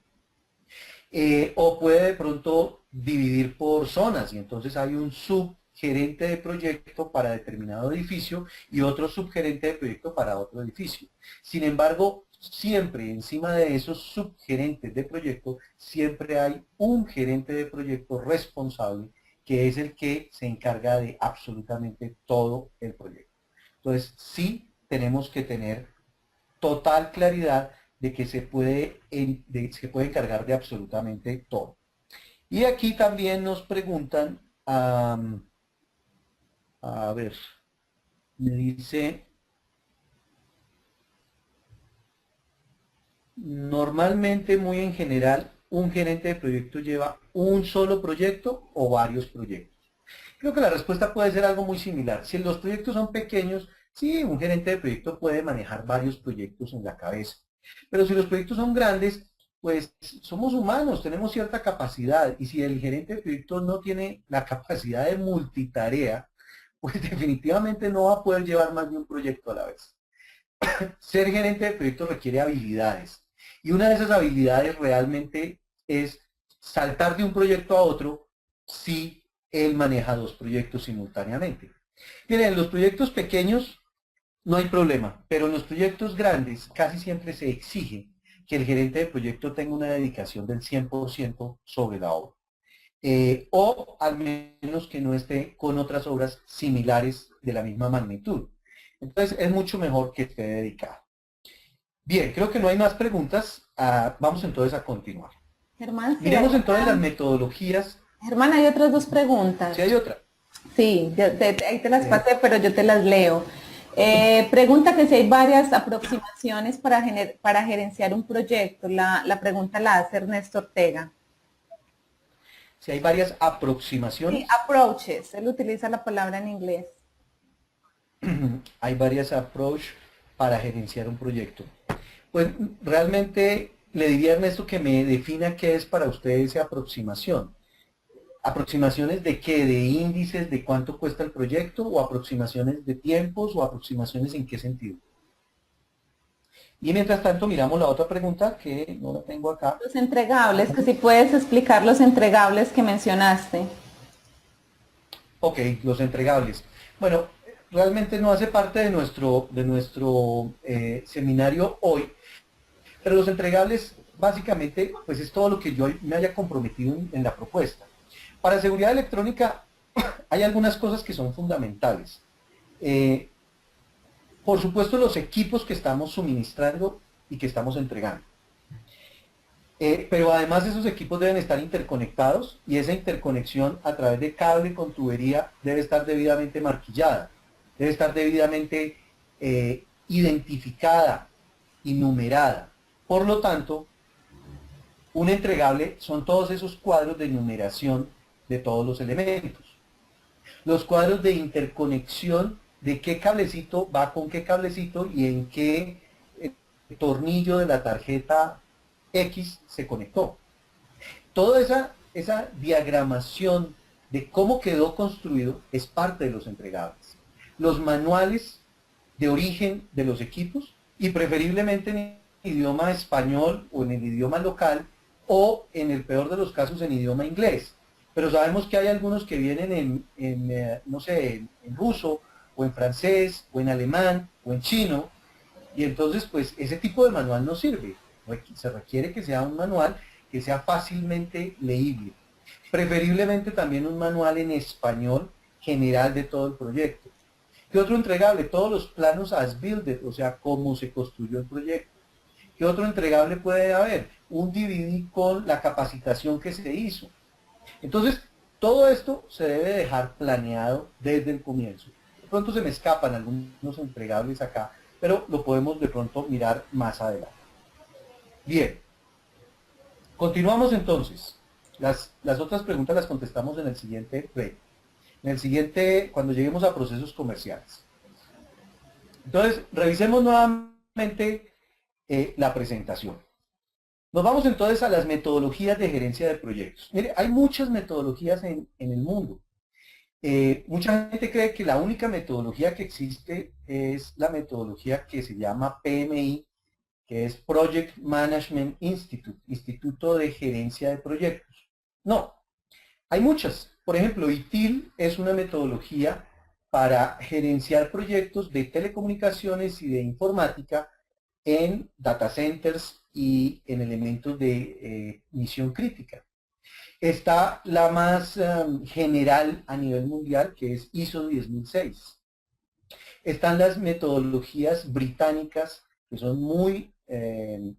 O puede de pronto dividir por zonas y entonces hay un subgerente de proyecto para determinado edificio y otro subgerente de proyecto para otro edificio. Sin embargo, siempre encima de esos subgerentes de proyecto, siempre hay un gerente de proyecto responsable que es el que se encarga de absolutamente todo el proyecto. Entonces, sí tenemos que tener total claridad de que se puede encargar de absolutamente todo. Y aquí también nos preguntan, a ver, me dice, normalmente, muy en general, un gerente de proyecto lleva un solo proyecto o varios proyectos. Creo que la respuesta puede ser algo muy similar. Si los proyectos son pequeños, sí, un gerente de proyecto puede manejar varios proyectos en la cabeza. Pero si los proyectos son grandes, pues somos humanos, tenemos cierta capacidad. Y si el gerente de proyecto no tiene la capacidad de multitarea, pues definitivamente no va a poder llevar más de un proyecto a la vez. Ser gerente de proyecto requiere habilidades. Y una de esas habilidades realmente es saltar de un proyecto a otro si él maneja dos proyectos simultáneamente. Miren, en los proyectos pequeños no hay problema, pero en los proyectos grandes casi siempre se exige que el gerente de proyecto tenga una dedicación del 100% sobre la obra. O al menos que no esté con otras obras similares de la misma magnitud. Entonces es mucho mejor que esté dedicado. Bien, creo que no hay más preguntas. Vamos entonces a continuar. Germán, sí, Miremos entonces las metodologías. Germán, hay otras dos preguntas. Si hay otra. Sí, ahí te las pasé, pero yo te las leo. Pregunta que si hay varias aproximaciones para gerenciar un proyecto. La pregunta la hace Ernesto Ortega. Si hay varias Sí, aproximaciones. approaches. Él utiliza la palabra en inglés. Hay varias approach para gerenciar un proyecto. Pues realmente le diría a Ernesto que me defina qué es para usted esa aproximación. ¿Aproximaciones de qué? ¿De índices de cuánto cuesta el proyecto? ¿O aproximaciones de tiempos? ¿O aproximaciones en qué sentido? Y mientras tanto miramos la otra pregunta que no la tengo acá. Los entregables, que si puedes explicar los entregables que mencionaste. Ok, los entregables. Bueno, realmente no hace parte de nuestro seminario hoy, pero los entregables básicamente pues es todo lo que yo me haya comprometido en la propuesta. Para seguridad electrónica hay algunas cosas que son fundamentales. Por supuesto, los equipos que estamos suministrando y que estamos entregando. Pero además esos equipos deben estar interconectados y esa interconexión a través de cable con tubería debe estar debidamente marquillada, debe estar debidamente identificada y numerada. Por lo tanto, un entregable son todos esos cuadros de numeración de todos los elementos. Los cuadros de interconexión de qué cablecito va con qué cablecito y en qué tornillo de la tarjeta X se conectó. Toda esa diagramación de cómo quedó construido es parte de los entregables. Los manuales de origen de los equipos y preferiblemente en idioma español o en el idioma local o en el peor de los casos en idioma inglés. Pero sabemos que hay algunos que vienen no sé, en ruso o en francés o en alemán o en chino y entonces pues ese tipo de manual no sirve. Se requiere que sea un manual que sea fácilmente leíble. Preferiblemente también un manual en español general de todo el proyecto. ¿Qué otro entregable? Todos los planos as built, o sea, cómo se construyó el proyecto. ¿Qué otro entregable puede haber? Un DVD con la capacitación que se hizo. Entonces, todo esto se debe dejar planeado desde el comienzo. De pronto se me escapan algunos entregables acá, pero lo podemos de pronto mirar más adelante. Bien, continuamos entonces. Las otras preguntas las contestamos en el siguiente break. En el siguiente, cuando lleguemos a procesos comerciales. Entonces, revisemos nuevamente la presentación. Nos vamos entonces a las metodologías de gerencia de proyectos. Mire, hay muchas metodologías en el mundo. Mucha gente cree que la única metodología que existe es la metodología que se llama PMI, que es Project Management Institute, Instituto de Gerencia de Proyectos. No, hay muchas. Por ejemplo, ITIL es una metodología para gerenciar proyectos de telecomunicaciones y de informática en data centers y en elementos de misión crítica. Está la más general a nivel mundial, que es ISO 10006. Están las metodologías británicas, que son muy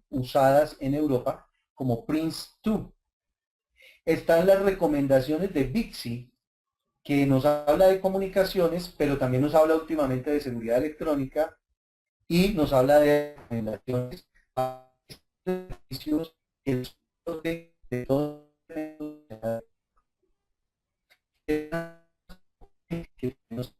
usadas en Europa, como PRINCE2. Están las recomendaciones de BICSI, que nos habla de comunicaciones, pero también nos habla últimamente de seguridad electrónica y nos habla de recomendaciones para servicios de todo que nos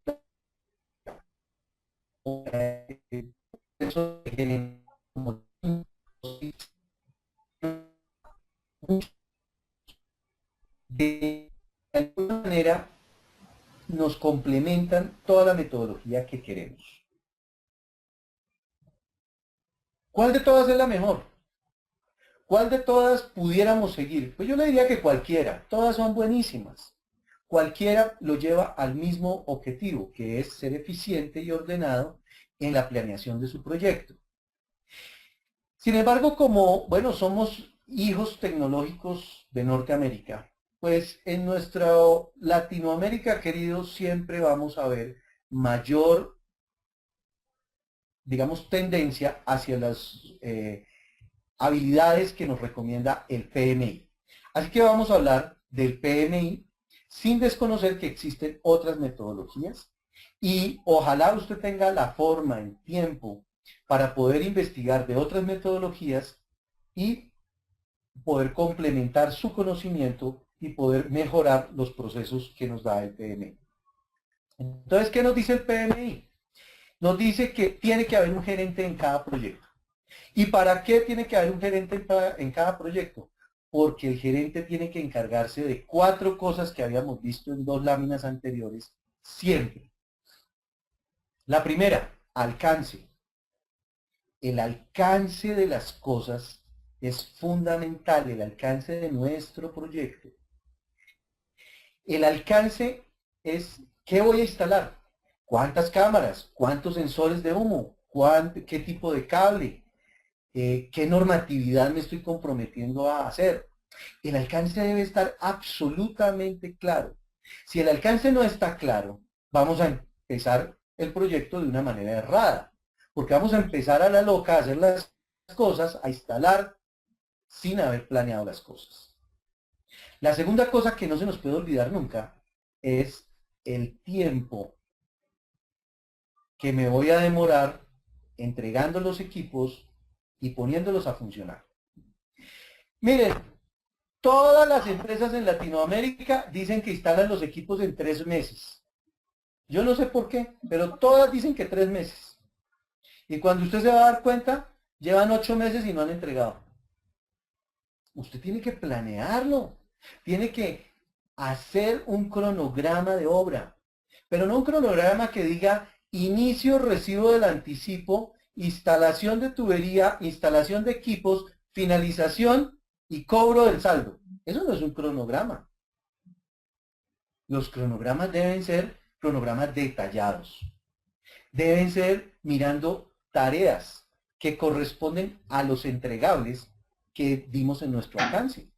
de alguna manera nos complementan toda la metodología que queremos. ¿Cuál de todas es la mejor? ¿Cuál de todas pudiéramos seguir? Pues yo le diría que cualquiera, todas son buenísimas. Cualquiera lo lleva al mismo objetivo, que es ser eficiente y ordenado en la planeación de su proyecto. Sin embargo, como, bueno, somos hijos tecnológicos de Norteamérica, pues en nuestra Latinoamérica, queridos, siempre vamos a ver mayor digamos, tendencia hacia las habilidades que nos recomienda el PMI. Así que vamos a hablar del PMI sin desconocer que existen otras metodologías y ojalá usted tenga la forma, el tiempo para poder investigar de otras metodologías y poder complementar su conocimiento y poder mejorar los procesos que nos da el PMI. Entonces, ¿qué nos dice el PMI? Nos dice que tiene que haber un gerente en cada proyecto. ¿Y para qué tiene que haber un gerente en cada proyecto? Porque el gerente tiene que encargarse de 4 cosas que habíamos visto en 2 láminas anteriores, siempre. La primera, alcance. El alcance de las cosas es fundamental, el alcance de nuestro proyecto. El alcance es, ¿qué voy a instalar? ¿Cuántas cámaras? ¿Cuántos sensores de humo? ¿Qué tipo de cable? ¿Qué normatividad me estoy comprometiendo a hacer? El alcance debe estar absolutamente claro. Si el alcance no está claro, vamos a empezar el proyecto de una manera errada, porque vamos a empezar a la loca a hacer las cosas, a instalar sin haber planeado las cosas. La segunda cosa que no se nos puede olvidar nunca es el tiempo que me voy a demorar entregando los equipos y poniéndolos a funcionar. Miren, todas las empresas en Latinoamérica dicen que instalan los equipos en 3 meses. Yo no sé por qué, pero todas dicen que 3 meses. Y cuando usted se va a dar cuenta, llevan 8 meses y no han entregado. Usted tiene que planearlo. Tiene que hacer un cronograma de obra. Pero no un cronograma que diga inicio, recibo del anticipo, instalación de tubería, instalación de equipos, finalización y cobro del saldo. Eso no es un cronograma. Los cronogramas deben ser cronogramas detallados. Deben ser mirando tareas que corresponden a los entregables que dimos en nuestro alcance.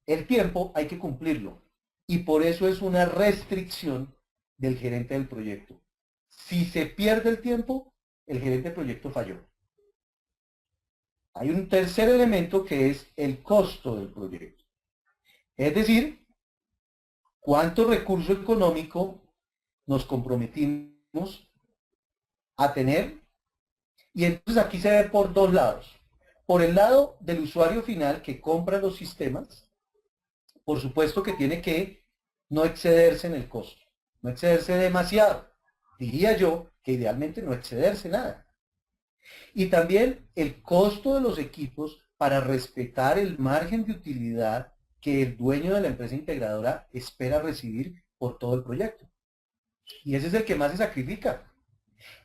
El tiempo hay que cumplirlo y por eso es una restricción del gerente del proyecto. Si se pierde el tiempo, el gerente del proyecto falló. Hay un tercer elemento que es el costo del proyecto. Es decir, cuánto recurso económico nos comprometimos a tener. Y entonces aquí se ve por 2 lados. Por el lado del usuario final que compra los sistemas, por supuesto que tiene que no excederse en el costo, no excederse demasiado. Diría yo que idealmente no excederse nada. Y también el costo de los equipos para respetar el margen de utilidad que el dueño de la empresa integradora espera recibir por todo el proyecto. Y ese es el que más se sacrifica.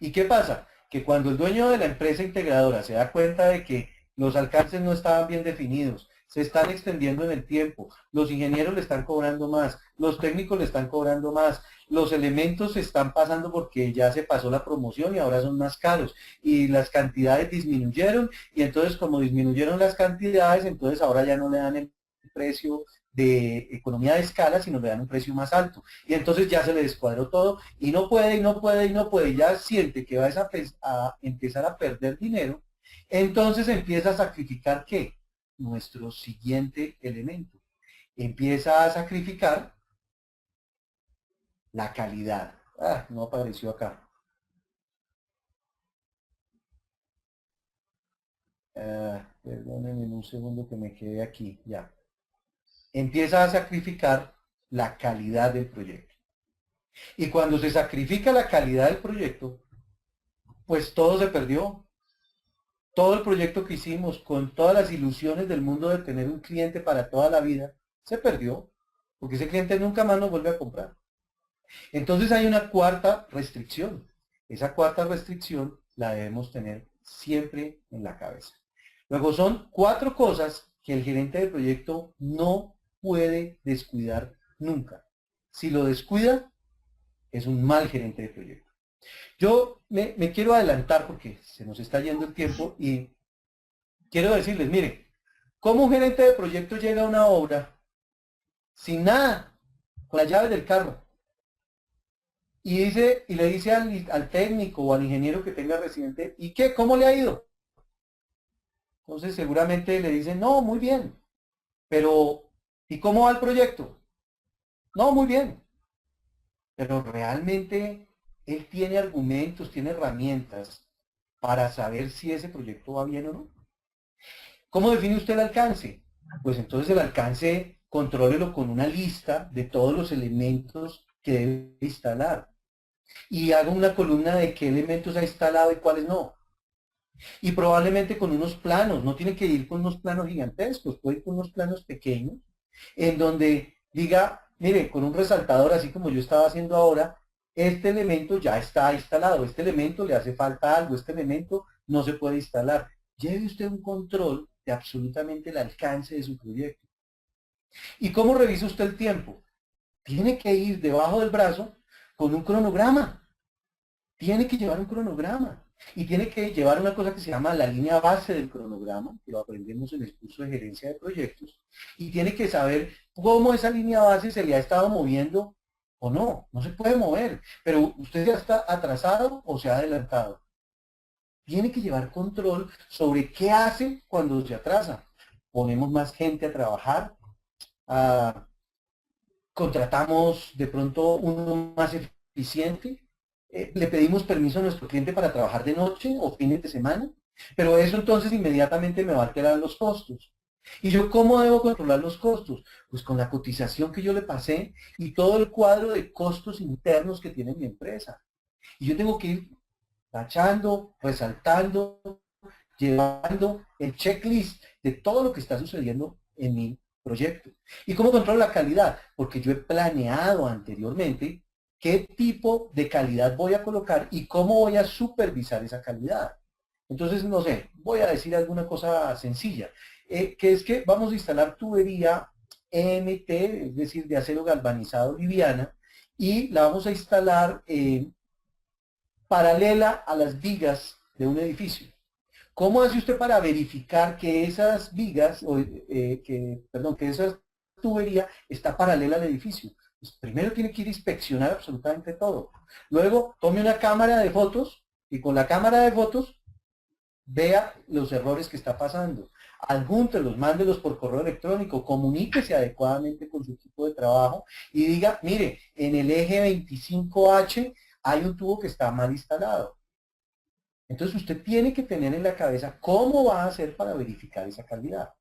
¿Y qué pasa? Que cuando el dueño de la empresa integradora se da cuenta de que los alcances no estaban bien definidos, se están extendiendo en el tiempo, los ingenieros le están cobrando más, los técnicos le están cobrando más, los elementos se están pasando porque ya se pasó la promoción y ahora son más caros, y las cantidades disminuyeron, y entonces como disminuyeron las cantidades, entonces ahora ya no le dan el precio de economía de escala, sino le dan un precio más alto. Y entonces ya se le descuadró todo, y no puede, y no puede, y no puede, y ya siente que va a empezar a perder dinero, entonces empieza a sacrificar ¿qué? Nuestro siguiente elemento. Empieza a sacrificar la calidad. Ah, no apareció acá. Perdónenme un segundo que me quedé aquí. Ya. Empieza a sacrificar la calidad del proyecto. Y cuando se sacrifica la calidad del proyecto, pues todo se perdió. Todo el proyecto que hicimos, con todas las ilusiones del mundo de tener un cliente para toda la vida, se perdió, porque ese cliente nunca más nos vuelve a comprar. Entonces hay una cuarta restricción. Esa cuarta restricción la debemos tener siempre en la cabeza. Luego son 4 cosas que el gerente del proyecto no puede descuidar nunca. Si lo descuida, es un mal gerente de proyecto. Yo me quiero adelantar porque se nos está yendo el tiempo y quiero decirles, miren, ¿cómo un gerente de proyecto llega a una obra sin nada, con las llaves del carro? y le dice al técnico o al ingeniero que tenga residente, ¿y qué? ¿Cómo le ha ido? Entonces seguramente le dicen, no, muy bien, pero ¿y cómo va el proyecto? No, muy bien, pero realmente él tiene argumentos, tiene herramientas para saber si ese proyecto va bien o no. ¿Cómo define usted el alcance? Pues entonces el alcance contrólelo con una lista de todos los elementos que debe instalar y haga una columna de qué elementos ha instalado y cuáles no. Y probablemente con unos planos, no tiene que ir con unos planos gigantescos, puede ir con unos planos pequeños, en donde diga, mire, con un resaltador, así como yo estaba haciendo ahora, este elemento ya está instalado, este elemento le hace falta algo, este elemento no se puede instalar. Lleve usted un control de absolutamente el alcance de su proyecto. ¿Y cómo revisa usted el tiempo? Tiene que ir debajo del brazo con un cronograma. Tiene que llevar un cronograma. Y tiene que llevar una cosa que se llama la línea base del cronograma, que lo aprendemos en el curso de gerencia de proyectos. Y tiene que saber cómo esa línea base se le ha estado moviendo o no. No se puede mover. Pero usted ya está atrasado o se ha adelantado. Tiene que llevar control sobre qué hace cuando se atrasa. Ponemos más gente a trabajar, a contratamos de pronto uno más eficiente, le pedimos permiso a nuestro cliente para trabajar de noche o fines de semana, pero eso entonces inmediatamente me va a alterar los costos. ¿Y yo cómo debo controlar los costos? Pues con la cotización que yo le pasé y todo el cuadro de costos internos que tiene mi empresa. Y yo tengo que ir tachando, resaltando, llevando el checklist de todo lo que está sucediendo en mi proyecto. ¿Y cómo controlo la calidad? Porque yo he planeado anteriormente qué tipo de calidad voy a colocar y cómo voy a supervisar esa calidad. Entonces, no sé, voy a decir alguna cosa sencilla, que es que vamos a instalar tubería MT, es decir, de acero galvanizado liviana, y la vamos a instalar paralela a las vigas de un edificio. ¿Cómo hace usted para verificar que esas vigas, que esa tubería está paralela al edificio? Pues primero tiene que ir a inspeccionar absolutamente todo. Luego tome una cámara de fotos y con la cámara de fotos vea los errores que está pasando. Adjúntelos, mándelos por correo electrónico, comuníquese adecuadamente con su equipo de trabajo y diga, mire, en el eje 25H hay un tubo que está mal instalado. Entonces usted tiene que tener en la cabeza cómo va a hacer para verificar esa calidad.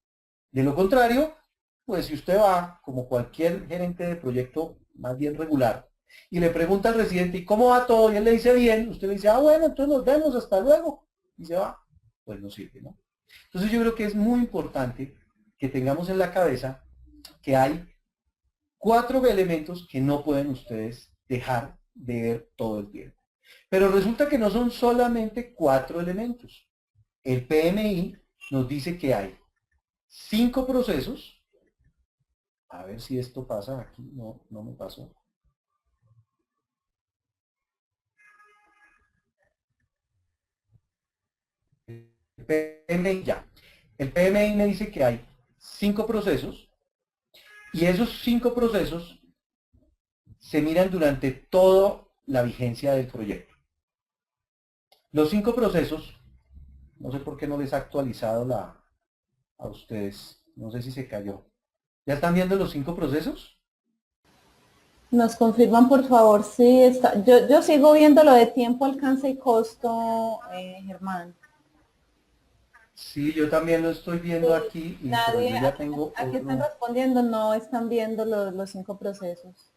De lo contrario, pues si usted va, como cualquier gerente de proyecto más bien regular, y le pregunta al residente, ¿y cómo va todo? Y él le dice bien, usted le dice, ah, bueno, entonces nos vemos, hasta luego, y se va. Pues no sirve, ¿no? Entonces yo creo que es muy importante que tengamos en la cabeza que hay 4 elementos que no pueden ustedes dejar de ver todo el tiempo. Pero resulta que no son solamente 4 elementos. El PMI nos dice que hay 5 procesos. A ver si esto pasa aquí. No, no me pasó. El PMI ya. El PMI me dice que hay 5 procesos y esos 5 procesos se miran durante toda la vigencia del proyecto. Los 5 procesos, no sé por qué no les ha actualizado a ustedes. No sé si se cayó. ¿Ya están viendo los 5 procesos? Nos confirman, por favor, si está. Yo sigo viendo lo de tiempo, alcance y costo, Germán. Sí, yo también lo estoy Sí, viendo aquí, pero nadie, yo ya tengo aquí están otro. respondiendo, no están viendo los 5 procesos.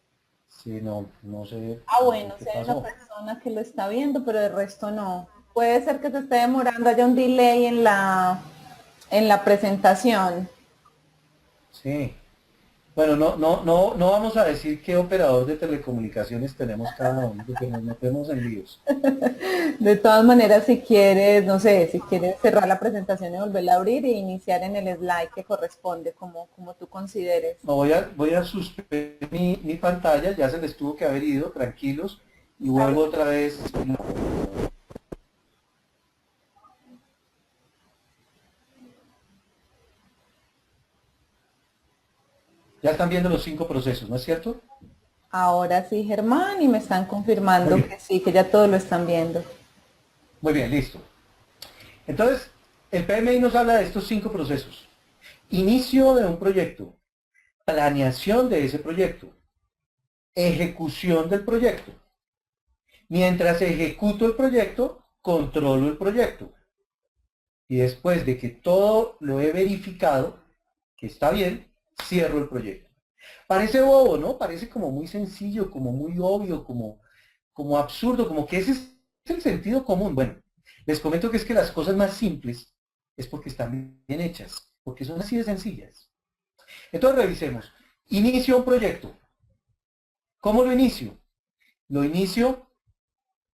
Sí, no, no sé, Ah, no sé bueno, qué si hay una pasó. persona que lo está viendo, pero el resto no. Puede ser que se esté demorando, haya un delay en la presentación. Sí. Bueno, no vamos a decir qué operador de telecomunicaciones tenemos cada uno, porque nos metemos en líos. De todas maneras, si quieres, no sé, si quieres cerrar la presentación y volverla a abrir e iniciar en el slide que corresponde, como tú consideres. No, voy a suspender mi pantalla, ya se les tuvo que haber ido, tranquilos, y Está vuelvo bien. otra vez. Ya están viendo los 5 procesos, ¿no es cierto? Ahora sí, Germán, y me están confirmando Muy que bien, sí, que ya todos lo están viendo. muy bien, listo. Entonces, el PMI nos habla de estos 5 procesos. Inicio de un proyecto, planeación de ese proyecto, ejecución del proyecto. Mientras ejecuto el proyecto, controlo el proyecto. Y después de que todo lo he verificado, que está bien, cierro el proyecto. Parece bobo, ¿no? Parece como muy sencillo, como muy obvio, como absurdo, como que ese es el sentido común. Bueno, les comento que es que las cosas más simples es porque están bien hechas, porque son así de sencillas. Entonces revisemos. Inicio un proyecto. ¿Cómo lo inicio? Lo inicio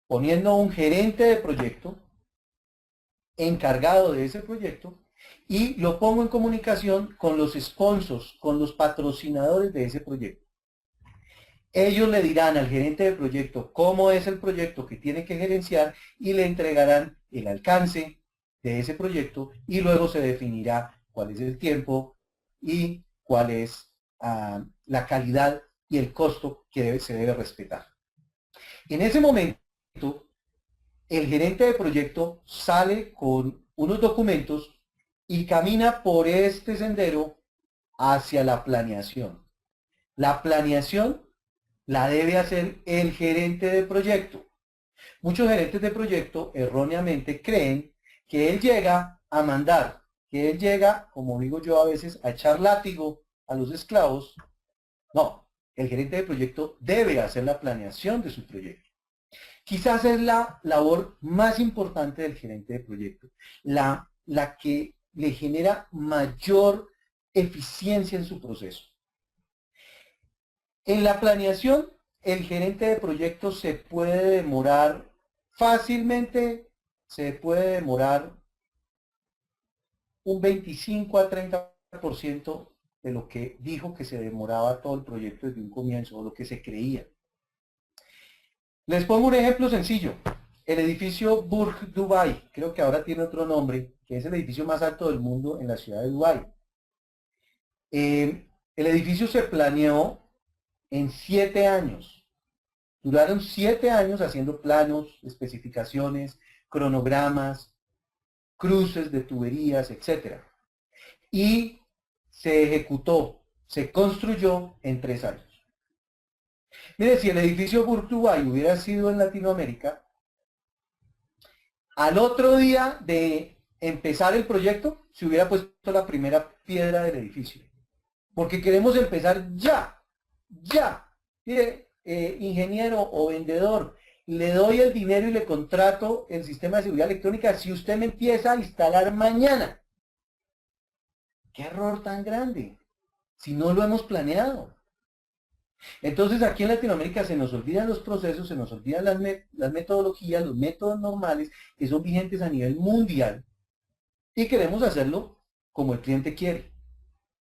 poniendo un gerente de proyecto encargado de ese proyecto y lo pongo en comunicación con los sponsors, con los patrocinadores de ese proyecto. Ellos le dirán al gerente de proyecto cómo es el proyecto que tiene que gerenciar y le entregarán el alcance de ese proyecto y luego se definirá cuál es el tiempo y cuál es la calidad y el costo que se debe respetar. En ese momento, el gerente de proyecto sale con unos documentos y camina por este sendero hacia la planeación. La planeación la debe hacer el gerente de proyecto. Muchos gerentes de proyecto erróneamente creen que él llega a mandar, que él llega, como digo yo a veces, a echar látigo a los esclavos. No, el gerente de proyecto debe hacer la planeación de su proyecto. Quizás es la labor más importante del gerente de proyecto, la que le genera mayor eficiencia en su proceso. En la planeación, el gerente de proyecto se puede demorar fácilmente, se puede demorar un 25 a 30% de lo que dijo que se demoraba todo el proyecto desde un comienzo, o lo que se creía. Les pongo un ejemplo sencillo. El edificio Burj Dubai, creo que ahora tiene otro nombre, que es el edificio más alto del mundo en la ciudad de Dubái. El edificio se planeó en 7 años. Duraron 7 años haciendo planos, especificaciones, cronogramas, cruces de tuberías, etc. Y se ejecutó, se construyó en 3 años. Mire, si el edificio Burj Dubai hubiera sido en Latinoamérica, al otro día de empezar el proyecto, se hubiera puesto la primera piedra del edificio. Porque queremos empezar ya, ya. Mire, ingeniero o vendedor, le doy el dinero y le contrato el sistema de seguridad electrónica si usted me empieza a instalar mañana. ¡Qué error tan grande! Si no lo hemos planeado. Entonces aquí en Latinoamérica se nos olvidan los procesos, se nos olvidan las metodologías, los métodos normales que son vigentes a nivel mundial y queremos hacerlo como el cliente quiere.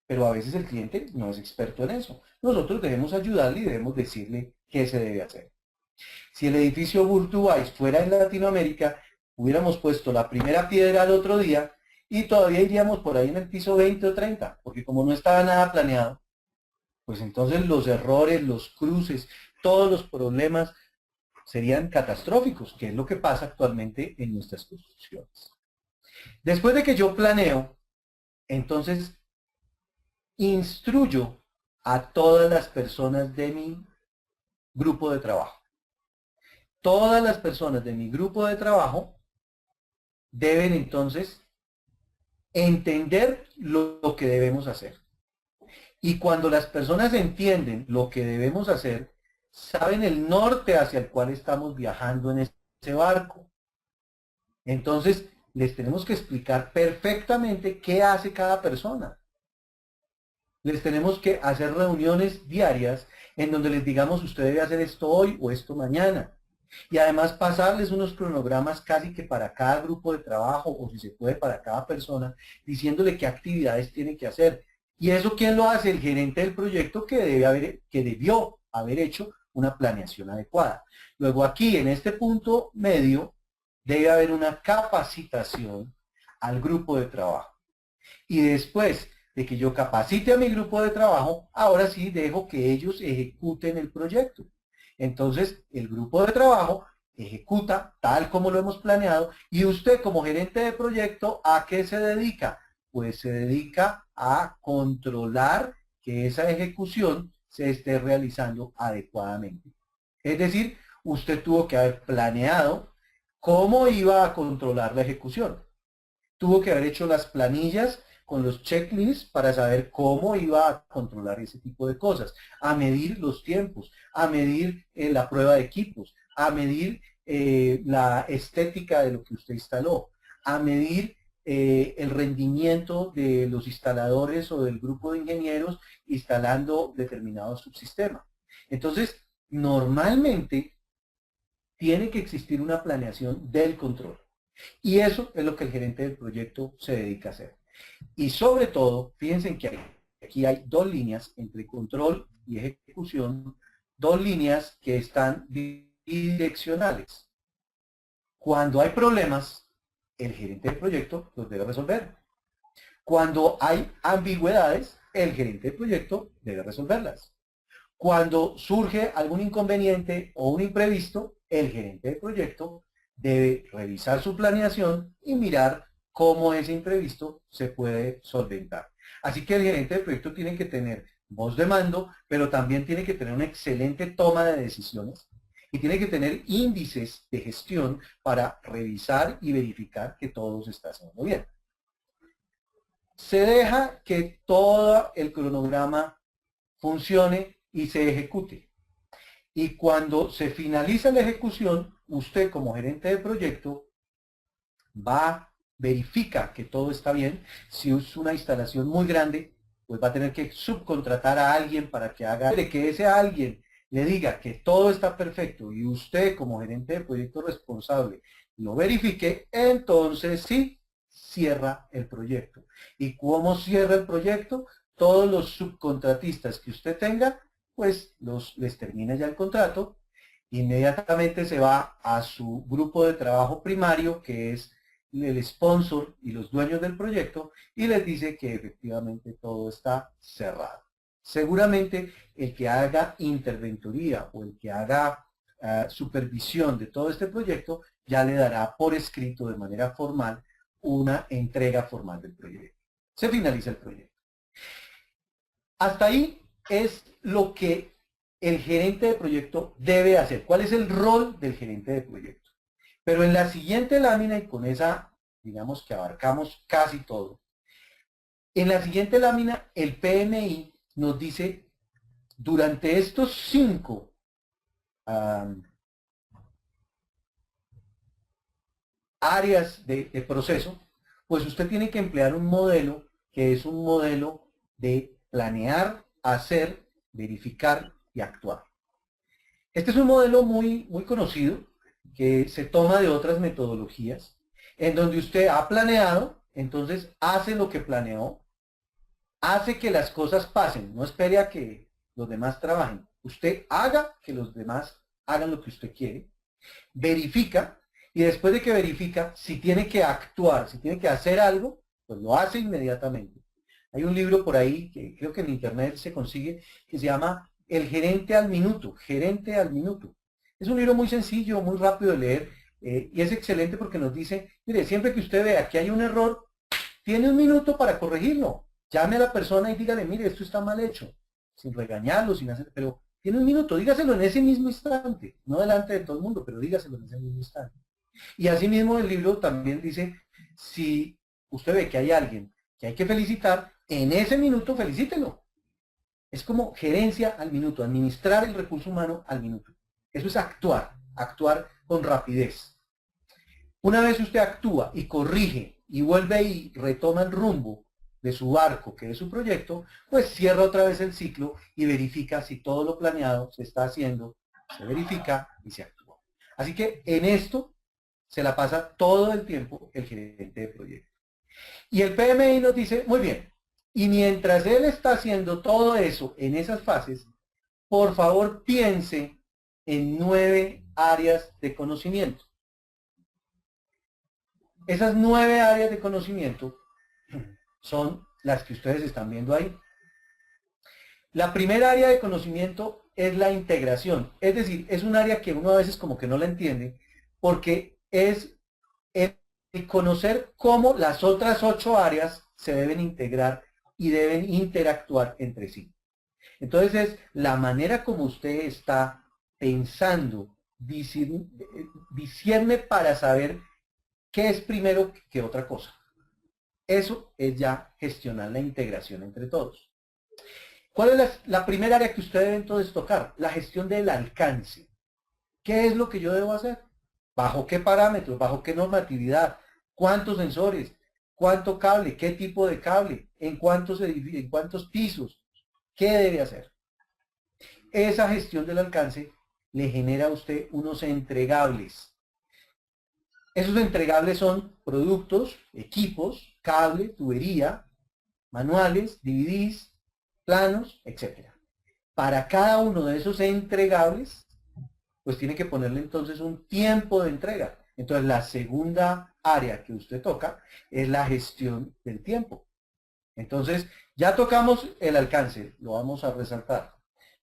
Pero a veces el cliente no es experto en eso. Nosotros debemos ayudarle y debemos decirle qué se debe hacer. Si el edificio Burj Dubai fuera en Latinoamérica, hubiéramos puesto la primera piedra al otro día y todavía iríamos por ahí en el piso 20 o 30, porque como no estaba nada planeado, pues entonces los errores, los cruces, todos los problemas serían catastróficos, que es lo que pasa actualmente en nuestras construcciones. Después de que yo planeo, entonces instruyo a todas las personas de mi grupo de trabajo. Todas las personas de mi grupo de trabajo deben entonces entender lo que debemos hacer. Y cuando las personas entienden lo que debemos hacer, saben el norte hacia el cual estamos viajando en ese barco. Entonces, les tenemos que explicar perfectamente qué hace cada persona. Les tenemos que hacer reuniones diarias en donde les digamos usted debe hacer esto hoy o esto mañana. Y además pasarles unos cronogramas casi que para cada grupo de trabajo o si se puede para cada persona, diciéndole qué actividades tiene que hacer. ¿Y eso quién lo hace? El gerente del proyecto que debió haber hecho una planeación adecuada. Luego aquí en este punto medio debe haber una capacitación al grupo de trabajo. Y después, de que yo capacite a mi grupo de trabajo, ahora sí dejo que ellos ejecuten el proyecto. Entonces, el grupo de trabajo ejecuta tal como lo hemos planeado y usted como gerente de proyecto, ¿a qué se dedica? Pues se dedica a controlar que esa ejecución se esté realizando adecuadamente. Es decir, usted tuvo que haber planeado cómo iba a controlar la ejecución. Tuvo que haber hecho las planillas con los checklists para saber cómo iba a controlar ese tipo de cosas, a medir los tiempos, a medir la prueba de equipos, a medir la estética de lo que usted instaló, a medir el rendimiento de los instaladores o del grupo de ingenieros instalando determinado subsistema. Entonces, normalmente tiene que existir una planeación del control. Y eso es lo que el gerente del proyecto se dedica a hacer. Y sobre todo, fíjense que aquí hay dos líneas entre control y ejecución, dos líneas que están bidireccionales. Cuando hay problemas, el gerente del proyecto los debe resolver. Cuando hay ambigüedades, el gerente del proyecto debe resolverlas. Cuando surge algún inconveniente o un imprevisto, el gerente del proyecto debe revisar su planeación y mirar cómo ese imprevisto se puede solventar. Así que el gerente del proyecto tiene que tener voz de mando, pero también tiene que tener una excelente toma de decisiones y tiene que tener índices de gestión para revisar y verificar que todo se está haciendo bien. Se deja que todo el cronograma funcione y se ejecute. Y cuando se finaliza la ejecución, usted como gerente de proyecto verifica que todo está bien. Si es una instalación muy grande, pues va a tener que subcontratar a alguien para que haga, de que ese alguien le diga que todo está perfecto y usted como gerente de proyecto responsable lo verifique, entonces sí cierra el proyecto. ¿Y cómo cierra el proyecto? Todos los subcontratistas que usted tenga, pues les termina ya el contrato, inmediatamente se va a su grupo de trabajo primario, que es el sponsor y los dueños del proyecto, y les dice que efectivamente todo está cerrado. Seguramente el que haga interventoría o el que haga supervisión de todo este proyecto ya le dará por escrito de manera formal una entrega formal del proyecto. Se finaliza el proyecto. Hasta ahí es lo que el gerente de proyecto debe hacer. ¿Cuál es el rol del gerente de proyecto? Pero en la siguiente lámina, y con esa, digamos que abarcamos casi todo, en la siguiente lámina el PMI nos dice, durante estos 5 áreas de proceso, pues usted tiene que emplear un modelo que es un modelo de planear, hacer, verificar y actuar. Este es un modelo muy conocido que se toma de otras metodologías en donde usted ha planeado, entonces hace lo que planeó, hace que las cosas pasen, no espere a que los demás trabajen. Usted haga que los demás hagan lo que usted quiere, verifica y después de que verifica, si tiene que actuar, si tiene que hacer algo, pues lo hace inmediatamente. Hay un libro por ahí que creo que en internet se consigue que se llama El gerente al minuto, gerente al minuto. Es un libro muy sencillo, muy rápido de leer y es excelente porque nos dice, mire, siempre que usted vea que hay un error, tiene un minuto para corregirlo. Llame a la persona y dígale, mire, esto está mal hecho, sin regañarlo, sin hacer, pero tiene un minuto, dígaselo en ese mismo instante, no delante de todo el mundo, pero dígaselo en ese mismo instante. Y asimismo el libro también dice, si usted ve que hay alguien que hay que felicitar, en ese minuto felicítelo. Es como gerencia al minuto, administrar el recurso humano al minuto. Eso es actuar, actuar con rapidez. Una vez usted actúa y corrige y vuelve y retoma el rumbo de su barco, que es su proyecto, pues cierra otra vez el ciclo y verifica si todo lo planeado se está haciendo, se verifica y se actúa. Así que en esto se la pasa todo el tiempo el gerente de proyecto. Y el PMI nos dice, muy bien, y mientras él está haciendo todo eso en esas fases, por favor piense en 9 áreas de conocimiento. Esas 9 áreas de conocimiento son las que ustedes están viendo ahí. La primera área de conocimiento es la integración, es decir, es un área que uno a veces como que no la entiende, porque es el conocer cómo las otras 8 áreas se deben integrar y deben interactuar entre sí. Entonces es la manera como usted está pensando, discierne para saber qué es primero que otra cosa. Eso es ya gestionar la integración entre todos. ¿Cuál es la primera área que usted debe entonces tocar? La gestión del alcance. ¿Qué es lo que yo debo hacer? ¿Bajo qué parámetros? ¿Bajo qué normatividad? ¿Cuántos sensores? ¿Cuánto cable? ¿Qué tipo de cable? ¿En cuántos edificios? ¿En cuántos pisos? ¿Qué debe hacer? Esa gestión del alcance le genera a usted unos entregables. Esos entregables son productos, equipos, cable, tubería, manuales, DVDs, planos, etc. Para cada uno de esos entregables, pues tiene que ponerle entonces un tiempo de entrega. Entonces la segunda área que usted toca es la gestión del tiempo. Entonces ya tocamos el alcance, lo vamos a resaltar.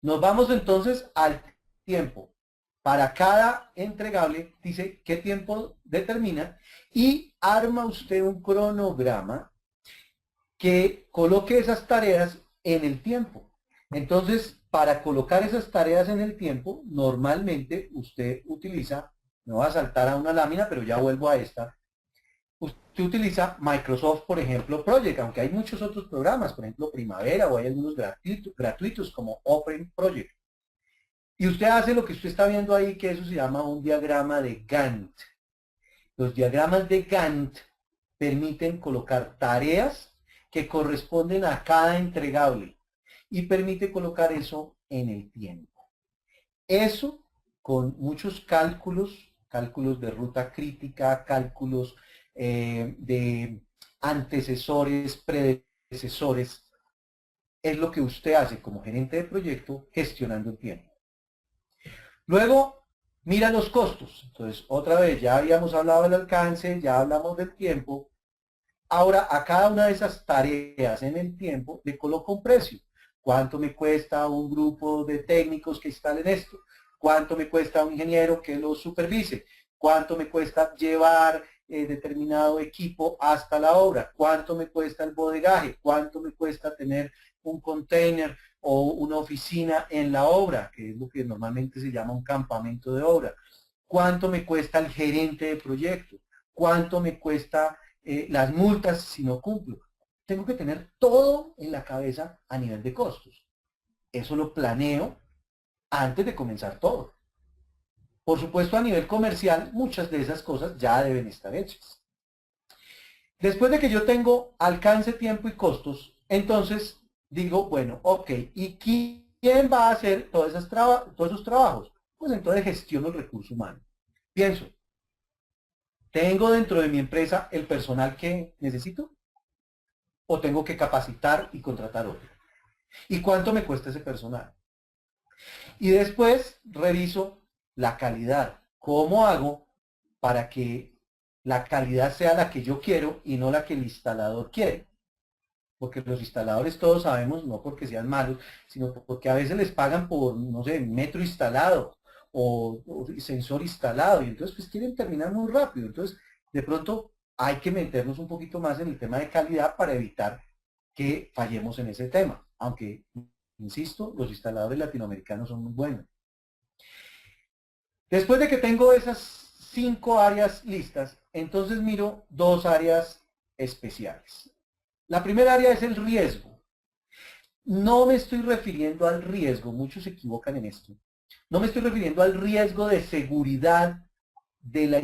Nos vamos entonces al tiempo. Para cada entregable dice qué tiempo determina y arma usted un cronograma que coloque esas tareas en el tiempo. Entonces, para colocar esas tareas en el tiempo, normalmente usted utiliza, me voy a saltar a una lámina, pero ya vuelvo a esta. Usted utiliza Microsoft, por ejemplo, Project, aunque hay muchos otros programas, por ejemplo, Primavera, o hay algunos gratuitos como Open Project. Y usted hace lo que usted está viendo ahí, que eso se llama un diagrama de Gantt. Los diagramas de Gantt permiten colocar tareas que corresponden a cada entregable y permite colocar eso en el tiempo. Eso con muchos cálculos, cálculos de ruta crítica, cálculos de antecesores, predecesores, es lo que usted hace como gerente de proyecto gestionando el tiempo. Luego, mira los costos. Entonces, otra vez, ya habíamos hablado del alcance, ya hablamos del tiempo. Ahora, a cada una de esas tareas en el tiempo le coloco un precio. ¿Cuánto me cuesta un grupo de técnicos que instalen esto? ¿Cuánto me cuesta un ingeniero que lo supervise? ¿Cuánto me cuesta llevar determinado equipo hasta la obra? ¿Cuánto me cuesta el bodegaje? ¿Cuánto me cuesta tener un container o una oficina en la obra, que es lo que normalmente se llama un campamento de obra? ¿Cuánto me cuesta el gerente de proyecto? ¿Cuánto me cuesta las multas si no cumplo? Tengo que tener todo en la cabeza a nivel de costos. Eso lo planeo antes de comenzar todo. Por supuesto, a nivel comercial, muchas de esas cosas ya deben estar hechas. Después de que yo tengo alcance, tiempo y costos, entonces digo, bueno, ok, ¿y quién va a hacer todos esos trabajos? Pues entonces gestiono el recurso humano. Pienso, ¿tengo dentro de mi empresa el personal que necesito? ¿O tengo que capacitar y contratar otro? ¿Y cuánto me cuesta ese personal? Y después reviso la calidad. ¿Cómo hago para que la calidad sea la que yo quiero y no la que el instalador quiere? Porque los instaladores todos sabemos, no porque sean malos, sino porque a veces les pagan por, no sé, metro instalado o sensor instalado, y entonces pues quieren terminar muy rápido. Entonces, de pronto hay que meternos un poquito más en el tema de calidad para evitar que fallemos en ese tema. Aunque, insisto, los instaladores latinoamericanos son muy buenos. Después de que tengo esas 5 áreas listas, entonces miro 2 áreas especiales. La primera área es el riesgo. No me estoy refiriendo al riesgo, muchos se equivocan en esto. No me estoy refiriendo al riesgo de seguridad de la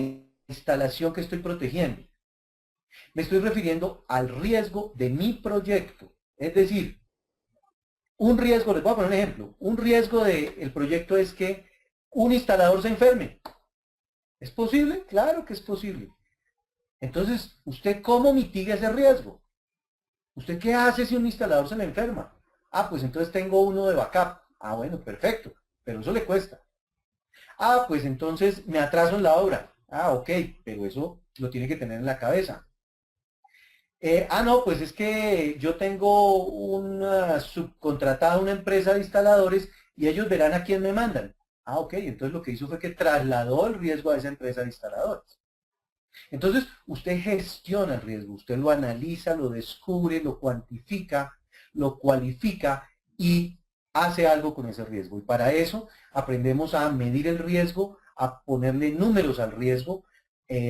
instalación que estoy protegiendo. Me estoy refiriendo al riesgo de mi proyecto. Es decir, un riesgo, les voy a poner un ejemplo, un riesgo del proyecto es que un instalador se enferme. ¿Es posible? Claro que es posible. Entonces, ¿usted cómo mitiga ese riesgo? ¿Usted qué hace si un instalador se le enferma? Ah, pues entonces tengo uno de backup. Ah, bueno, perfecto, pero eso le cuesta. Ah, pues entonces me atraso en la obra. Ah, ok, pero eso lo tiene que tener en la cabeza. No, pues es que yo tengo una subcontratada, una empresa de instaladores y ellos verán a quién me mandan. Ah, ok, entonces lo que hizo fue que trasladó el riesgo a esa empresa de instaladores. Entonces, usted gestiona el riesgo, usted lo analiza, lo descubre, lo cuantifica, lo cualifica y hace algo con ese riesgo. Y para eso aprendemos a medir el riesgo, a ponerle números al riesgo.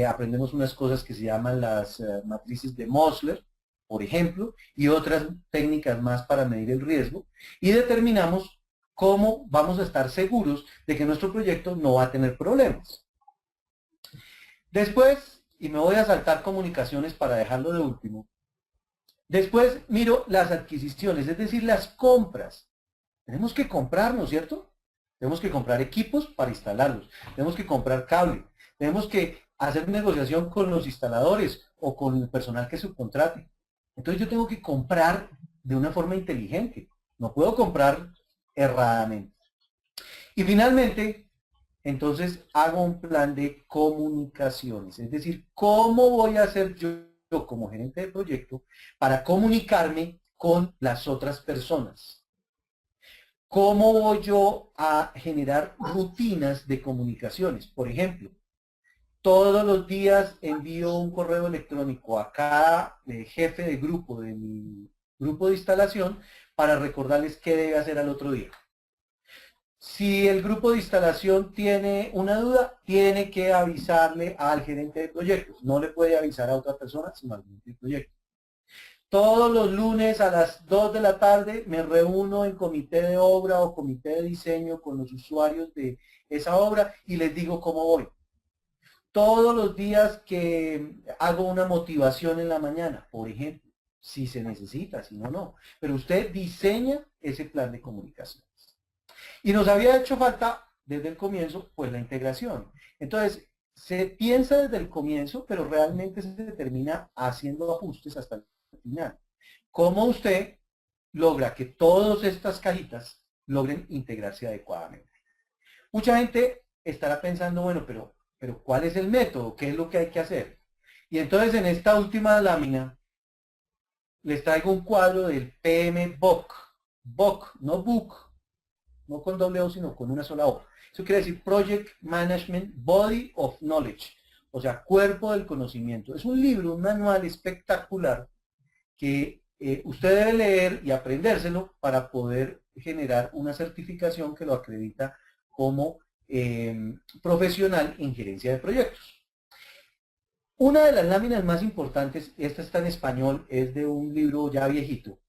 Aprendemos unas cosas que se llaman las matrices de Mosler, por ejemplo, y otras técnicas más para medir el riesgo. Y determinamos cómo vamos a estar seguros de que nuestro proyecto no va a tener problemas. Después, y me voy a saltar comunicaciones para dejarlo de último, después miro las adquisiciones, es decir, las compras. Tenemos que comprar, ¿no es cierto? Tenemos que comprar equipos para instalarlos, tenemos que comprar cable, tenemos que hacer negociación con los instaladores o con el personal que subcontrate. Entonces yo tengo que comprar de una forma inteligente, no puedo comprar erradamente. Y finalmente, entonces hago un plan de comunicaciones, es decir, ¿cómo voy a hacer yo como gerente de proyecto para comunicarme con las otras personas? ¿Cómo voy yo a generar rutinas de comunicaciones? Por ejemplo, todos los días envío un correo electrónico a cada jefe de grupo de mi grupo de instalación para recordarles qué debe hacer al otro día. Si el grupo de instalación tiene una duda, tiene que avisarle al gerente de proyectos. No le puede avisar a otra persona, sino al gerente de proyectos. Todos los lunes a las 2 de la tarde me reúno en comité de obra o comité de diseño con los usuarios de esa obra y les digo cómo voy. Todos los días que hago una motivación en la mañana, por ejemplo, si se necesita, si no, no. Pero usted diseña ese plan de comunicación. Y nos había hecho falta desde el comienzo, pues la integración. Entonces, se piensa desde el comienzo, pero realmente se termina haciendo ajustes hasta el final. ¿Cómo usted logra que todas estas cajitas logren integrarse adecuadamente? Mucha gente estará pensando, bueno, pero ¿cuál es el método? ¿Qué es lo que hay que hacer? Y entonces en esta última lámina les traigo un cuadro del PMBOK. BOK, no book, no con doble O, sino con una sola O. Eso quiere decir Project Management Body of Knowledge, o sea, cuerpo del conocimiento. Es un libro, un manual espectacular que usted debe leer y aprendérselo para poder generar una certificación que lo acredita como profesional en gerencia de proyectos. Una de las láminas más importantes, esta está en español, es de un libro ya viejito,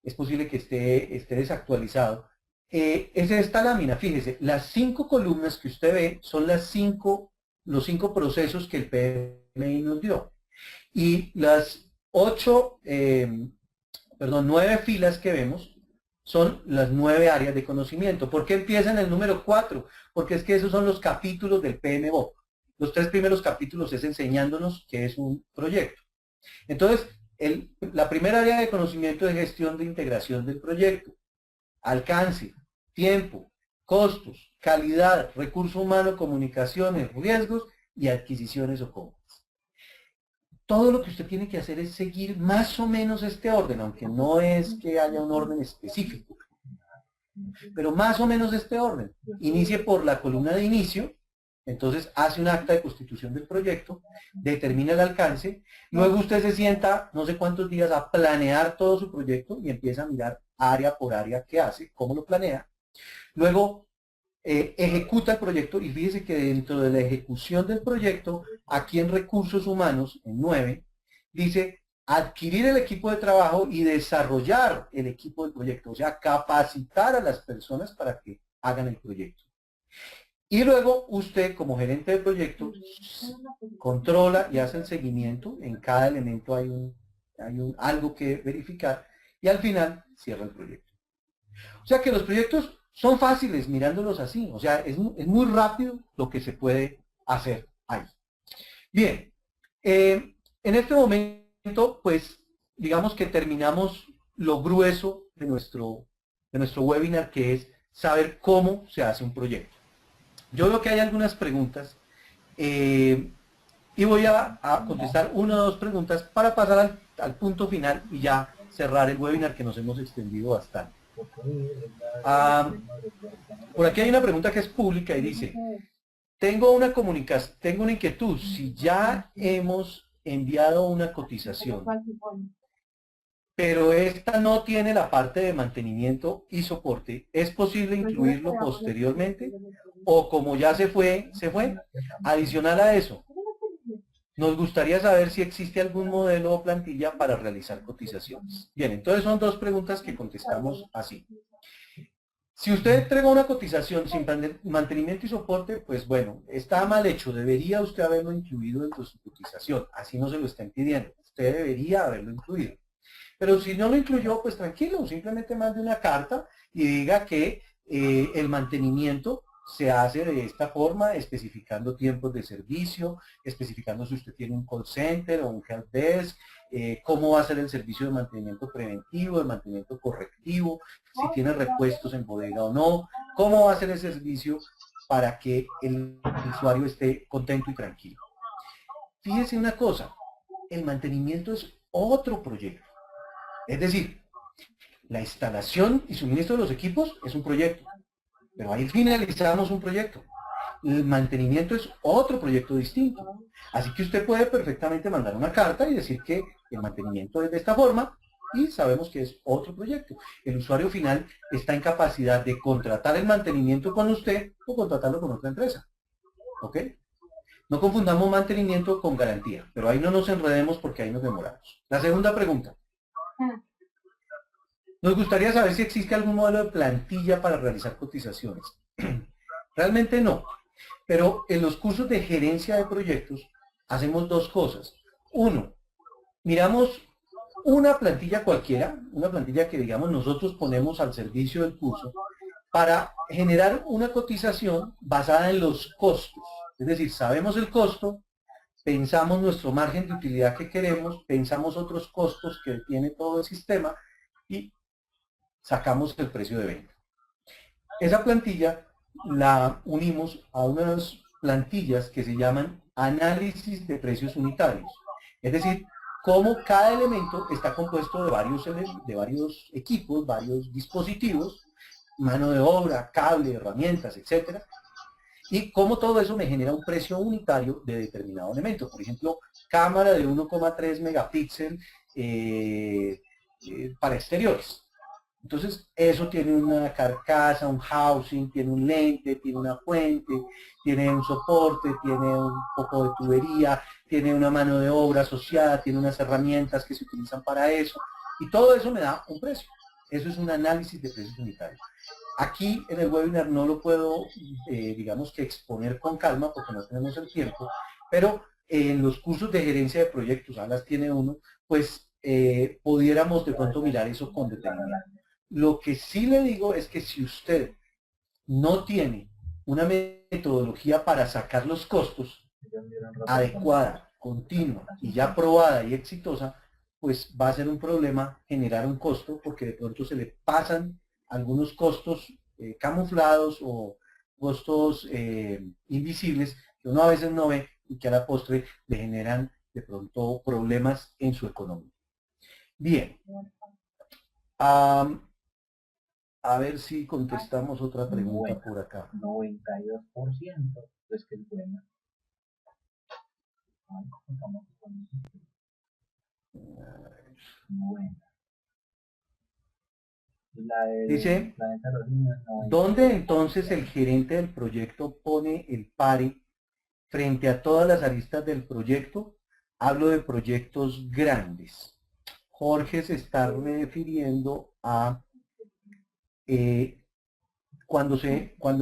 es posible que esté desactualizado, es esta lámina. Fíjese, las 5 columnas que usted ve son los 5 procesos que el PMI nos dio. Y las 9 filas que vemos son las 9 áreas de conocimiento. ¿Por qué empieza en el número 4? Porque es que esos son los capítulos del PMBOK. Los 3 primeros capítulos es enseñándonos qué es un proyecto. Entonces, la primera área de conocimiento es gestión de integración del proyecto. Alcance, tiempo, costos, calidad, recurso humano, comunicaciones, riesgos y adquisiciones o compras. Todo lo que usted tiene que hacer es seguir más o menos este orden, aunque no es que haya un orden específico, pero más o menos este orden. Inicie por la columna de inicio, entonces hace un acta de constitución del proyecto, determina el alcance, luego usted se sienta no sé cuántos días a planear todo su proyecto y empieza a mirar área por área qué hace, cómo lo planea, luego ejecuta el proyecto y fíjese que dentro de la ejecución del proyecto, aquí en recursos humanos, en 9, dice adquirir el equipo de trabajo y desarrollar el equipo del proyecto, o sea, capacitar a las personas para que hagan el proyecto. Y luego usted, como gerente de proyecto, controla y hace el seguimiento. En cada elemento hay algo que verificar y al final cierra el proyecto. O sea que los proyectos son fáciles mirándolos así. O sea, es muy rápido lo que se puede hacer ahí. Bien, en este momento, pues, digamos que terminamos lo grueso de nuestro webinar, que es saber cómo se hace un proyecto. Yo veo que hay algunas preguntas y voy a contestar una o dos preguntas para pasar al al punto final y ya cerrar el webinar que nos hemos extendido bastante. Por aquí hay una pregunta que es pública y dice, tengo una inquietud, si ya hemos enviado una cotización, pero esta no tiene la parte de mantenimiento y soporte, ¿es posible incluirlo posteriormente? O como ya se fue, se fue. Adicional a eso, nos gustaría saber si existe algún modelo o plantilla para realizar cotizaciones. Bien, entonces son dos preguntas que contestamos así. Si usted entregó una cotización sin mantenimiento y soporte, pues bueno, está mal hecho, debería usted haberlo incluido dentro de su cotización, así no se lo estén pidiendo, usted debería haberlo incluido. Pero si no lo incluyó, pues tranquilo, simplemente mande una carta y diga que el mantenimiento se hace de esta forma, especificando tiempos de servicio, especificando si usted tiene un call center o un help desk, cómo va a ser el servicio de mantenimiento preventivo, de mantenimiento correctivo, si tiene repuestos en bodega o no, cómo va a ser ese servicio para que el usuario esté contento y tranquilo. Fíjese una cosa, el mantenimiento es otro proyecto. Es decir, la instalación y suministro de los equipos es un proyecto, pero ahí finalizamos un proyecto. El mantenimiento es otro proyecto distinto. Así que usted puede perfectamente mandar una carta y decir que el mantenimiento es de esta forma y sabemos que es otro proyecto. El usuario final está en capacidad de contratar el mantenimiento con usted o contratarlo con otra empresa. ¿Ok? No confundamos mantenimiento con garantía, pero ahí no nos enredemos porque ahí nos demoramos. La segunda pregunta. Nos gustaría saber si existe algún modelo de plantilla para realizar cotizaciones. Realmente no, pero en los cursos de gerencia de proyectos hacemos dos cosas. Uno, miramos una plantilla cualquiera, una plantilla que digamos nosotros ponemos al servicio del curso para generar una cotización basada en los costos. Es decir, sabemos el costo, pensamos nuestro margen de utilidad que queremos, pensamos otros costos que tiene todo el sistema y sacamos el precio de venta. Esa plantilla la unimos a unas plantillas que se llaman análisis de precios unitarios. Es decir, cómo cada elemento está compuesto de varios equipos, varios dispositivos, mano de obra, cable, herramientas, etcétera, y cómo todo eso me genera un precio unitario de determinado elemento. Por ejemplo, cámara de 1,3 megapíxeles para exteriores. Entonces, eso tiene una carcasa, un housing, tiene un lente, tiene una fuente, tiene un soporte, tiene un poco de tubería, tiene una mano de obra asociada, tiene unas herramientas que se utilizan para eso, y todo eso me da un precio. Eso es un análisis de precios unitarios. Aquí en el webinar no lo puedo, digamos que exponer con calma porque no tenemos el tiempo, pero en los cursos de gerencia de proyectos, las tiene uno, pues pudiéramos de pronto mirar eso con detenimiento. Lo que sí le digo es que si usted no tiene una metodología para sacar los costos adecuada, continua y ya probada y exitosa, pues va a ser un problema generar un costo porque de pronto se le pasan algunos costos camuflados o costos invisibles que uno a veces no ve y que a la postre le generan de pronto problemas en su economía. Bien. A ver si contestamos otra pregunta por acá. 92%, pues que es buena. Buena. Dice, ¿dónde entonces el gerente del proyecto pone el pare frente a todas las aristas del proyecto? Hablo de proyectos grandes. Jorge se está refiriendo a cuando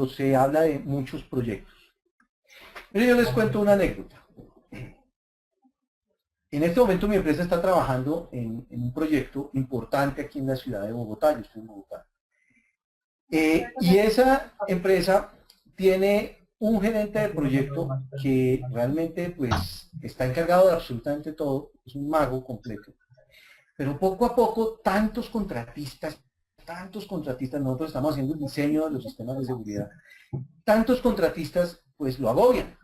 se habla de muchos proyectos. Pero yo les cuento una anécdota. En este momento mi empresa está trabajando en un proyecto importante aquí en la ciudad de Bogotá, yo estoy en Bogotá. Y esa empresa tiene un gerente de proyecto que realmente pues está encargado de absolutamente todo, es un mago completo. Pero poco a poco tantos contratistas, nosotros estamos haciendo el diseño de los sistemas de seguridad, tantos contratistas pues lo agobian.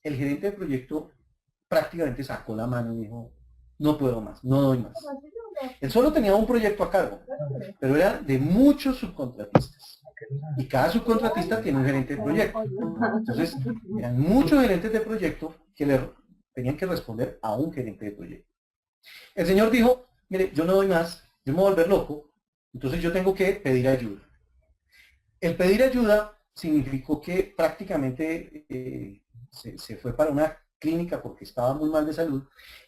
El gerente de proyecto prácticamente sacó la mano y dijo, no puedo más, no doy más. Él solo tenía un proyecto a cargo, pero era de muchos subcontratistas. Y cada subcontratista tiene un gerente de proyecto. Entonces, eran muchos gerentes de proyecto que le tenían que responder a un gerente de proyecto. El señor dijo, mire, yo no doy más, yo me voy a volver loco, entonces yo tengo que pedir ayuda. El pedir ayuda significó que prácticamente se fue para una clínica porque estaba muy mal de salud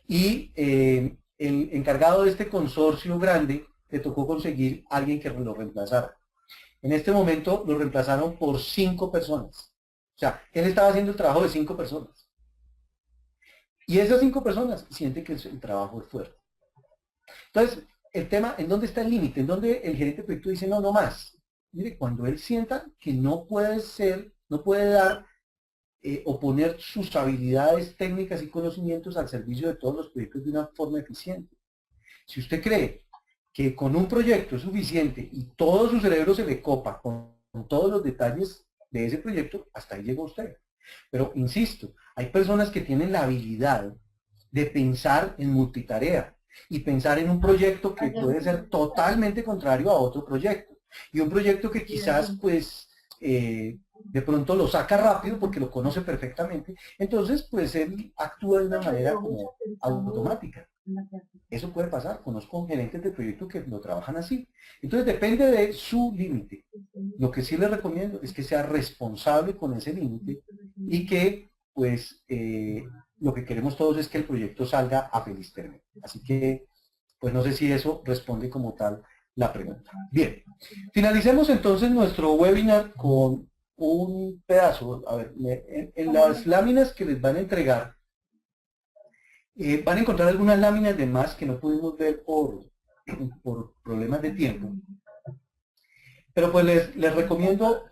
y el encargado de este consorcio grande le tocó conseguir a alguien que lo reemplazara. En este momento lo reemplazaron por 5 personas. O sea, él estaba haciendo el trabajo de 5 personas. Y esas 5 personas sienten que el trabajo es fuerte. Entonces, el tema, ¿en dónde está el límite? ¿En dónde el gerente de proyecto dice, no, no más? Mire, cuando él sienta que no puede ser, no puede dar o poner sus habilidades técnicas y conocimientos al servicio de todos los proyectos de una forma eficiente. Si usted cree que con un proyecto es suficiente y todo su cerebro se le copa con todos los detalles de ese proyecto, hasta ahí llega usted. Pero, insisto, hay personas que tienen la habilidad de pensar en multitarea y pensar en un proyecto que puede ser totalmente contrario a otro proyecto. Y un proyecto que quizás, pues, de pronto lo saca rápido porque lo conoce perfectamente. Entonces, pues, él actúa de una manera como automática. Eso puede pasar. Conozco gerentes de proyecto que lo trabajan así. Entonces, depende de su límite. Lo que sí les recomiendo es que sea responsable con ese límite y que, pues, lo que queremos todos es que el proyecto salga a feliz término. Así que, pues, no sé si eso responde como tal la pregunta. Bien, finalicemos entonces nuestro webinar con un pedazo. A ver, en las láminas que les van a entregar, van a encontrar algunas láminas de más que no pudimos ver por problemas de tiempo. Pero pues les recomiendo,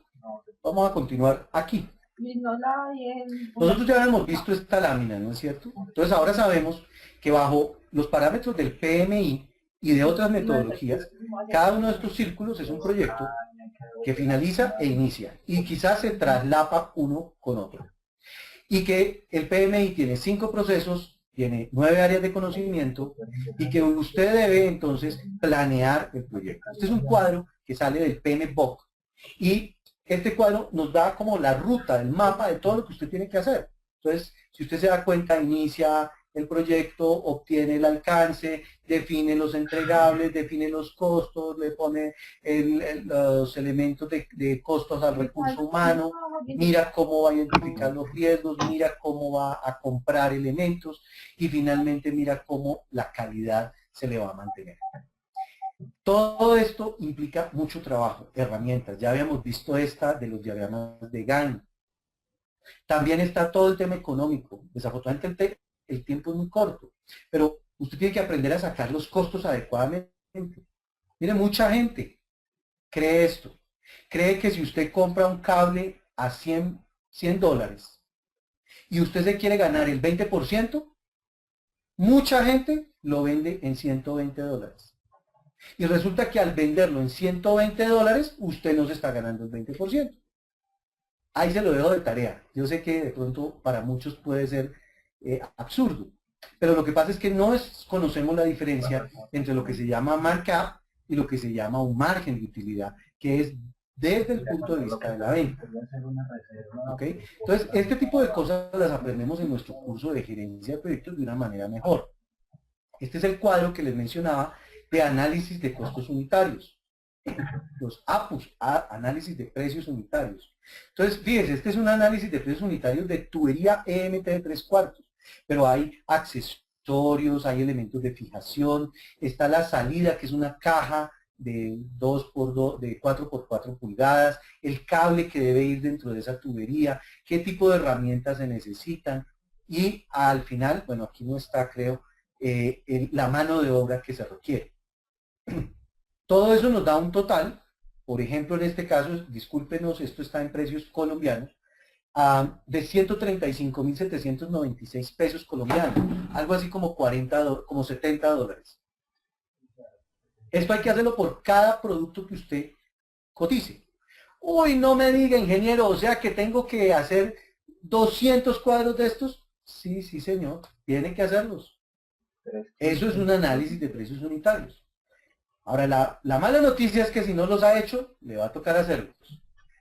vamos a continuar aquí. Nosotros ya habíamos visto esta lámina, ¿no es cierto? Entonces ahora sabemos que bajo los parámetros del PMI y de otras metodologías, cada uno de estos círculos es un proyecto que finaliza e inicia y quizás se traslapa uno con otro. Y que el PMI tiene 5 procesos, tiene 9 áreas de conocimiento y que usted debe entonces planear el proyecto. Este es un cuadro que sale del PMBOK y este cuadro nos da como la ruta, el mapa de todo lo que usted tiene que hacer. Entonces, si usted se da cuenta, inicia el proyecto, obtiene el alcance, define los entregables, define los costos, le pone los elementos de costos al recurso humano, mira cómo va a identificar los riesgos, mira cómo va a comprar elementos y finalmente mira cómo la calidad se le va a mantener. Todo esto implica mucho trabajo, herramientas. Ya habíamos visto esta de los diagramas de Gantt. También está todo el tema económico. Desafortunadamente el tiempo es muy corto, pero usted tiene que aprender a sacar los costos adecuadamente. Mire, mucha gente cree esto. Cree que si usted compra un cable a 100 dólares y usted se quiere ganar el 20%, mucha gente lo vende en 120 dólares. Y resulta que al venderlo en 120 dólares, usted no se está ganando el 20%. Ahí se lo dejo de tarea. Yo sé que de pronto para muchos puede ser absurdo, pero lo que pasa es que no conocemos la diferencia entre lo que se llama markup y lo que se llama un margen de utilidad, que es desde el punto de vista de la venta. ¿Okay? Entonces, este tipo de cosas las aprendemos en nuestro curso de gerencia de proyectos de una manera mejor. Este es el cuadro que les mencionaba de análisis de costos unitarios. Los APUs, análisis de precios unitarios. Entonces, fíjense, este es un análisis de precios unitarios de tubería EMT de 3/4, pero hay accesorios, hay elementos de fijación, está la salida, que es una caja de 2x2, de 4x4 pulgadas, el cable que debe ir dentro de esa tubería, qué tipo de herramientas se necesitan, y al final, bueno, aquí no está, creo, la mano de obra que se requiere. Todo eso nos da un total, por ejemplo, en este caso, discúlpenos, esto está en precios colombianos, de 135.796 pesos colombianos, algo así como 70 dólares. Esto hay que hacerlo por cada producto que usted cotice. Uy, no me diga, ingeniero, o sea que tengo que hacer 200 cuadros de estos. Sí, sí, señor, tiene que hacerlos. Eso es un análisis de precios unitarios. Ahora, la mala noticia es que si no los ha hecho, le va a tocar hacerlos.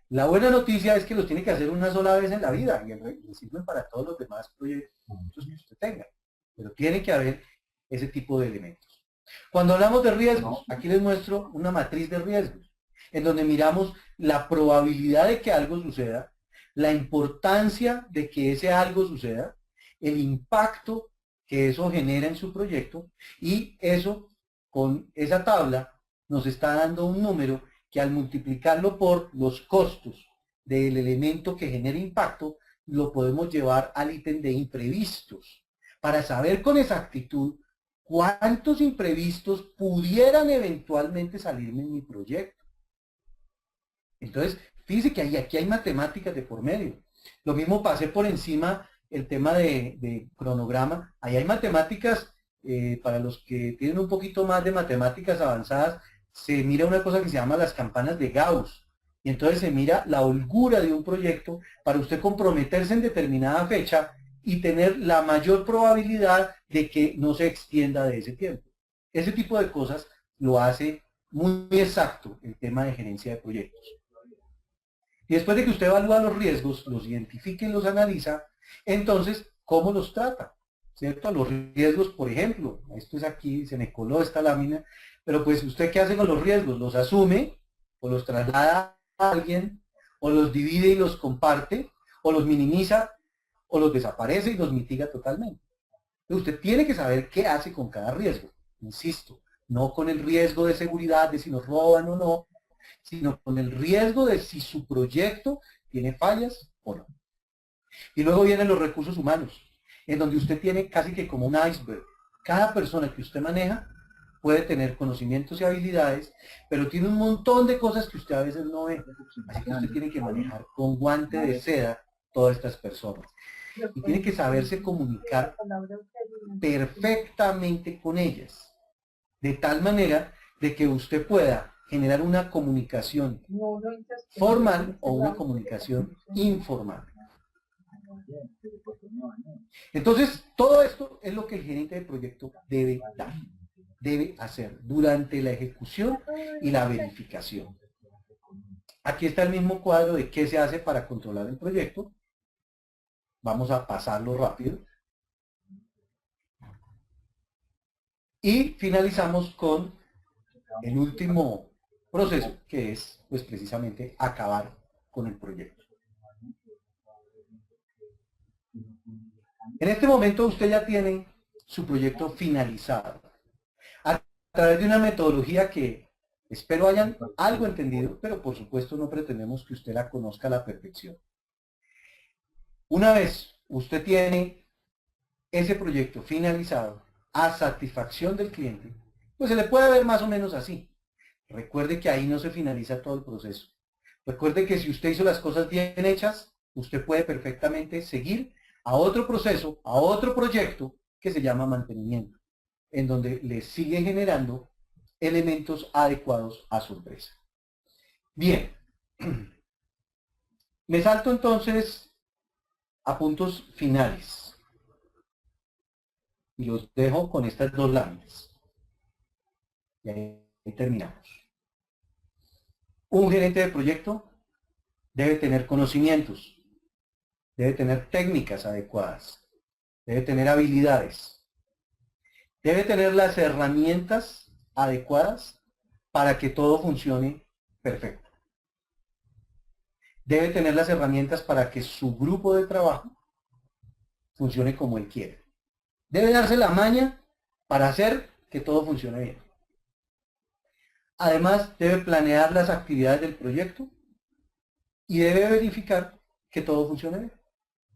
La buena noticia es que los tiene que hacer una sola vez en la vida y sirven para todos los demás proyectos que usted tenga. Pero tiene que haber ese tipo de elementos. Cuando hablamos de riesgos, aquí les muestro una matriz de riesgos, en donde miramos la probabilidad de que algo suceda, la importancia de que ese algo suceda, el impacto que eso genera en su proyecto, y eso, con esa tabla, nos está dando un número que al multiplicarlo por los costos del elemento que genera impacto, lo podemos llevar al ítem de imprevistos, para saber con exactitud cuántos imprevistos pudieran eventualmente salirme en mi proyecto. Entonces, fíjese que aquí hay matemáticas de por medio. Lo mismo pasé por encima el tema de cronograma. Ahí hay matemáticas, para los que tienen un poquito más de matemáticas avanzadas, se mira una cosa que se llama las campanas de Gauss. Y entonces se mira la holgura de un proyecto para usted comprometerse en determinada fecha y tener la mayor probabilidad de que no se extienda de ese tiempo. Ese tipo de cosas lo hace muy exacto el tema de gerencia de proyectos. Y después de que usted evalúa los riesgos, los identifica y los analiza, entonces, ¿cómo los trata? ¿Cierto? Los riesgos, por ejemplo, esto es aquí, se me coló esta lámina, pero pues usted ¿qué hace con los riesgos? ¿Los asume o los traslada a alguien o los divide y los comparte o los minimiza o los desaparece y los mitiga totalmente? Usted tiene que saber qué hace con cada riesgo. Insisto, no con el riesgo de seguridad de si nos roban o no, sino con el riesgo de si su proyecto tiene fallas o no. Y luego vienen los recursos humanos, en donde usted tiene casi que como un iceberg. Cada persona que usted maneja puede tener conocimientos y habilidades, pero tiene un montón de cosas que usted a veces no ve. Así que usted tiene que manejar con guante de seda todas estas personas. Y tiene que saberse comunicar perfectamente con ellas, de tal manera de que usted pueda generar una comunicación formal o una comunicación informal. Entonces, todo esto es lo que el gerente de proyecto debe dar, debe hacer durante la ejecución y la verificación. Aquí está el mismo cuadro de qué se hace para controlar el proyecto. Vamos a pasarlo rápido. Y finalizamos con el último proceso, que es pues precisamente acabar con el proyecto. En este momento usted ya tiene su proyecto finalizado a través de una metodología que espero hayan algo entendido, pero por supuesto no pretendemos que usted la conozca a la perfección. Una vez usted tiene ese proyecto finalizado a satisfacción del cliente, pues se le puede ver más o menos así. Recuerde que ahí no se finaliza todo el proceso. Recuerde que si usted hizo las cosas bien hechas, usted puede perfectamente seguir a otro proceso, a otro proyecto que se llama mantenimiento, en donde le sigue generando elementos adecuados a su empresa. Bien, me salto entonces a puntos finales y los dejo con estas dos láminas. Y ahí terminamos. Un gerente de proyecto debe tener conocimientos, debe tener técnicas adecuadas, debe tener habilidades, debe tener las herramientas adecuadas para que todo funcione perfecto. Debe tener las herramientas para que su grupo de trabajo funcione como él quiere. Debe darse la maña para hacer que todo funcione bien. Además, debe planear las actividades del proyecto y debe verificar que todo funcione bien.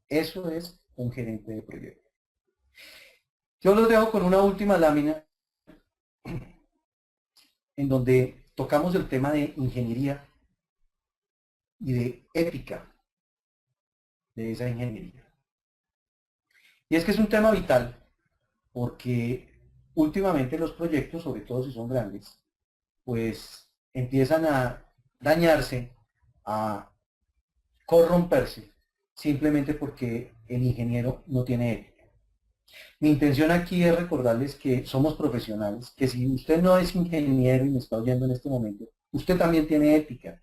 Eso es un gerente de proyecto. Yo los dejo con una última lámina en donde tocamos el tema de ingeniería y de ética de esa ingeniería. Y es que es un tema vital porque últimamente los proyectos, sobre todo si son grandes, pues empiezan a dañarse, a corromperse, simplemente porque el ingeniero no tiene ética. Mi intención aquí es recordarles que somos profesionales, que si usted no es ingeniero y me está oyendo en este momento, usted también tiene ética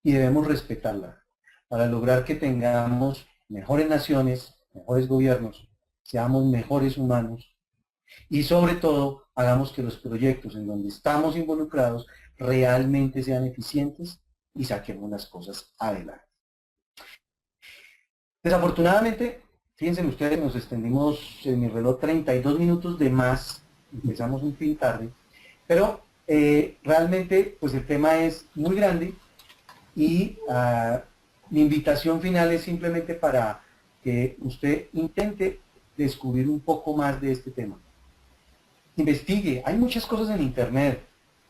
y debemos respetarla para lograr que tengamos mejores naciones, mejores gobiernos, seamos mejores humanos y sobre todo hagamos que los proyectos en donde estamos involucrados realmente sean eficientes y saquemos las cosas adelante. Desafortunadamente, fíjense ustedes, nos extendimos en mi reloj 32 minutos de más, empezamos un fin tarde, pero realmente pues el tema es muy grande y mi invitación final es simplemente para que usted intente descubrir un poco más de este tema. Investigue, hay muchas cosas en internet,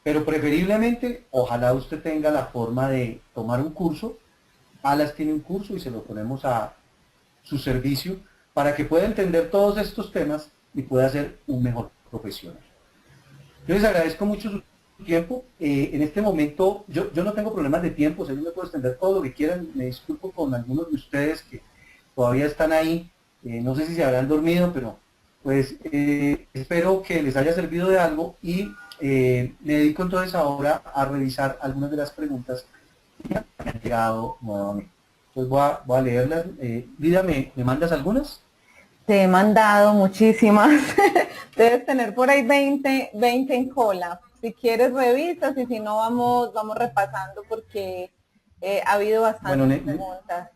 pero preferiblemente, ojalá usted tenga la forma de tomar un curso. Alas tiene un curso y se lo ponemos a su servicio para que pueda entender todos estos temas y pueda ser un mejor profesional. Yo les agradezco mucho su tiempo. En este momento, yo no tengo problemas de tiempo, o sea, yo me puedo extender todo lo que quieran. Me disculpo con algunos de ustedes que todavía están ahí. No sé si se habrán dormido, pero pues espero que les haya servido de algo y me dedico entonces ahora a revisar algunas de las preguntas que me han llegado nuevamente. Entonces voy a leerlas. Lida, ¿me mandas algunas? Te he mandado muchísimas. Debes tener por ahí 20 en cola. Si quieres revisas y si no vamos repasando porque ha habido bastantes Bueno, preguntas.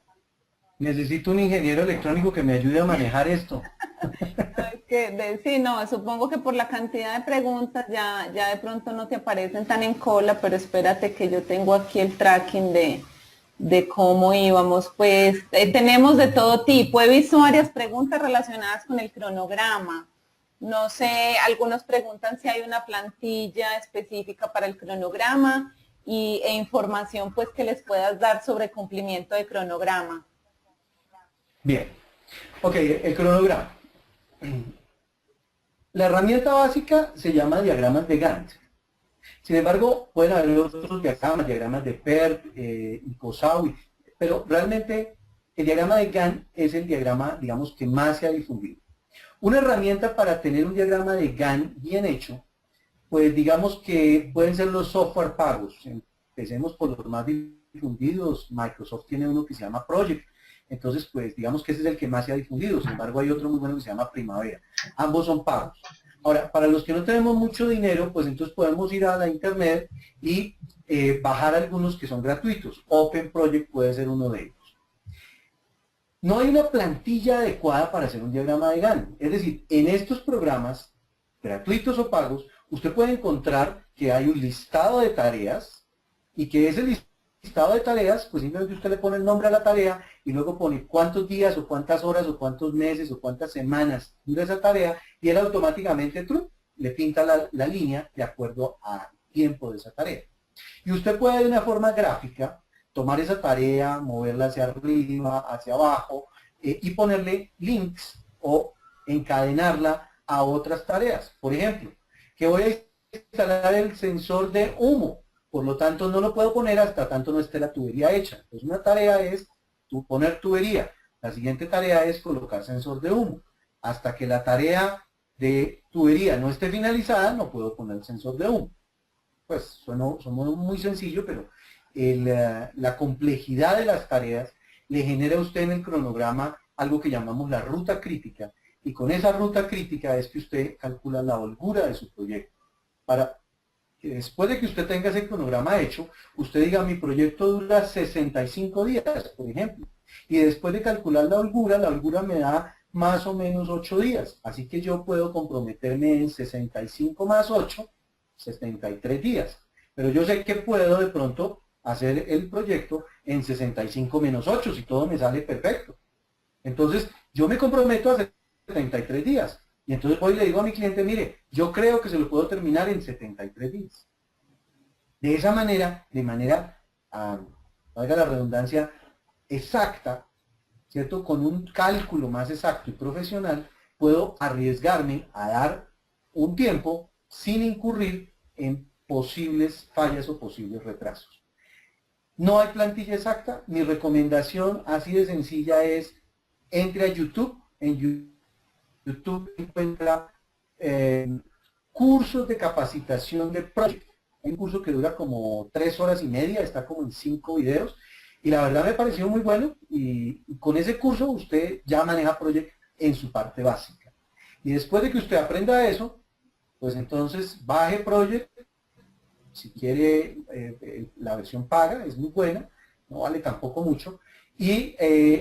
necesito un ingeniero electrónico que me ayude a manejar esto. No, es que sí, no, supongo que por la cantidad de preguntas ya de pronto no te aparecen tan en cola, pero espérate que yo tengo aquí el tracking de cómo íbamos. Pues tenemos de todo tipo. He visto varias preguntas relacionadas con el cronograma. No sé, algunos preguntan si hay una plantilla específica para el cronograma e información pues que les puedas dar sobre cumplimiento de cronograma. Bien. Ok, el cronograma. La herramienta básica se llama diagramas de Gantt. Sin embargo, pueden haber otros diagramas de PERT, y COSAUI, pero realmente el diagrama de Gantt es el diagrama, digamos, que más se ha difundido. Una herramienta para tener un diagrama de Gantt bien hecho, pues digamos que pueden ser los software pagos. Empecemos por los más difundidos. Microsoft tiene uno que se llama Project. Entonces, pues digamos que ese es el que más se ha difundido. Sin embargo, hay otro muy bueno que se llama Primavera. Ambos son pagos. Ahora, para los que no tenemos mucho dinero, pues entonces podemos ir a la internet y bajar algunos que son gratuitos. Open Project puede ser uno de ellos. No hay una plantilla adecuada para hacer un diagrama de Gantt. Es decir, en estos programas, gratuitos o pagos, usted puede encontrar que hay un listado de tareas y que ese listado de tareas, pues simplemente usted le pone el nombre a la tarea y luego pone cuántos días o cuántas horas o cuántos meses o cuántas semanas dura esa tarea y él automáticamente le pinta la línea de acuerdo al tiempo de esa tarea. Y usted puede de una forma gráfica tomar esa tarea, moverla hacia arriba, hacia abajo y ponerle links o encadenarla a otras tareas. Por ejemplo, que voy a instalar el sensor de humo, por lo tanto no lo puedo poner hasta tanto no esté la tubería hecha. Entonces una tarea es poner tubería, la siguiente tarea es colocar sensor de humo. Hasta que la tarea de tubería no esté finalizada, no puedo poner el sensor de humo. Pues suena muy sencillo, pero la complejidad de las tareas le genera a usted en el cronograma algo que llamamos la ruta crítica, y con esa ruta crítica es que usted calcula la holgura de su proyecto, para que después de que usted tenga ese cronograma hecho, usted diga, mi proyecto dura 65 días, por ejemplo, y después de calcular la holgura me da más o menos 8 días, así que yo puedo comprometerme en 65 más 8, 73 días, pero yo sé que puedo de pronto hacer el proyecto en 65 menos 8, si todo me sale perfecto. Entonces, yo me comprometo a hacer 73 días. Y entonces voy y le digo a mi cliente, mire, yo creo que se lo puedo terminar en 73 días. De esa manera, valga la redundancia, exacta, ¿cierto? Con un cálculo más exacto y profesional, puedo arriesgarme a dar un tiempo sin incurrir en posibles fallas o posibles retrasos. No hay plantilla exacta. Mi recomendación así de sencilla es entre a YouTube. En YouTube encuentra cursos de capacitación de Project. Hay un curso que dura como 3 horas y media, está como en 5 videos, y la verdad me pareció muy bueno, y con ese curso usted ya maneja Project en su parte básica. Y después de que usted aprenda eso, pues entonces baje Project, si quiere la versión paga, es muy buena, no vale tampoco mucho, y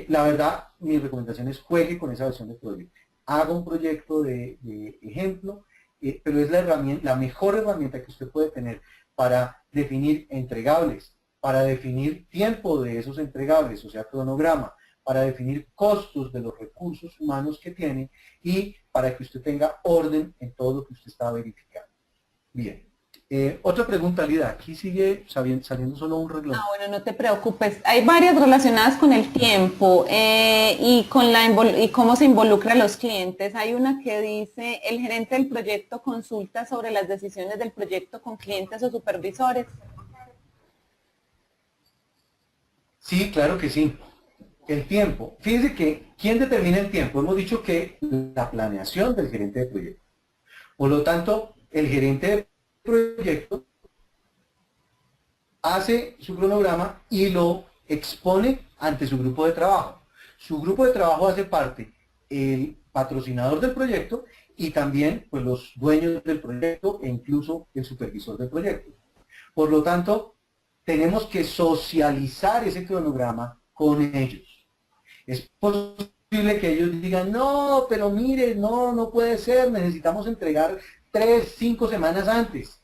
la verdad mi recomendación es juegue con esa versión de Project. Haga un proyecto de ejemplo, pero es la mejor herramienta que usted puede tener para definir entregables, para definir tiempo de esos entregables, o sea, cronograma, para definir costos de los recursos humanos que tiene y para que usted tenga orden en todo lo que usted está verificando. Bien. Otra pregunta, Lida. Aquí sigue saliendo solo un reloj. Ah, bueno, no te preocupes. Hay varias relacionadas con el tiempo y y cómo se involucra a los clientes. Hay una que dice, el gerente del proyecto consulta sobre las decisiones del proyecto con clientes o supervisores. Sí, claro que sí. El tiempo. Fíjense que, ¿quién determina el tiempo? Hemos dicho que la planeación del gerente de proyecto. Por lo tanto, el gerente de proyecto hace su cronograma y lo expone ante su grupo de trabajo. Su grupo de trabajo hace parte el patrocinador del proyecto y también pues, los dueños del proyecto e incluso el supervisor del proyecto. Por lo tanto, tenemos que socializar ese cronograma con ellos. Es posible que ellos digan, no, pero mire, no puede ser, necesitamos entregar 3, 5 semanas antes.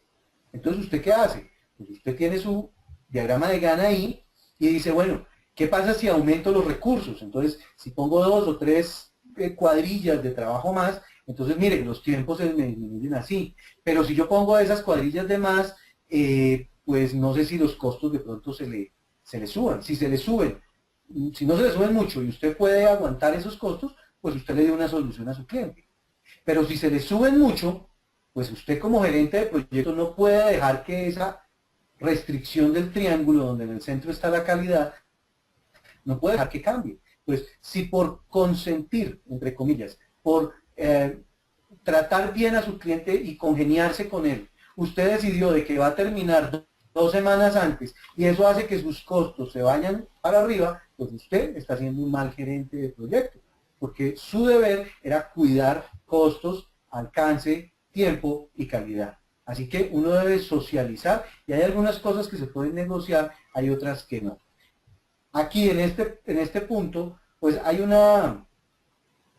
Entonces, ¿usted qué hace? Pues usted tiene su diagrama de Gantt ahí y dice, bueno, ¿qué pasa si aumento los recursos? Entonces, si pongo 2 o 3 cuadrillas de trabajo más, entonces, mire, los tiempos se me disminuyen así. Pero si yo pongo esas cuadrillas de más, pues no sé si los costos de pronto se le suban. Si se le suben, si no se le suben mucho y usted puede aguantar esos costos, pues usted le dio una solución a su cliente. Pero si se le suben mucho, pues usted como gerente de proyecto no puede dejar que esa restricción del triángulo donde en el centro está la calidad, no puede dejar que cambie. Pues si por consentir, entre comillas, por tratar bien a su cliente y congeniarse con él, usted decidió de que va a terminar 2 semanas antes y eso hace que sus costos se vayan para arriba, pues usted está siendo un mal gerente de proyecto, porque su deber era cuidar costos, alcance, tiempo y calidad. Así que uno debe socializar y hay algunas cosas que se pueden negociar, hay otras que no. Aquí en este punto, pues hay una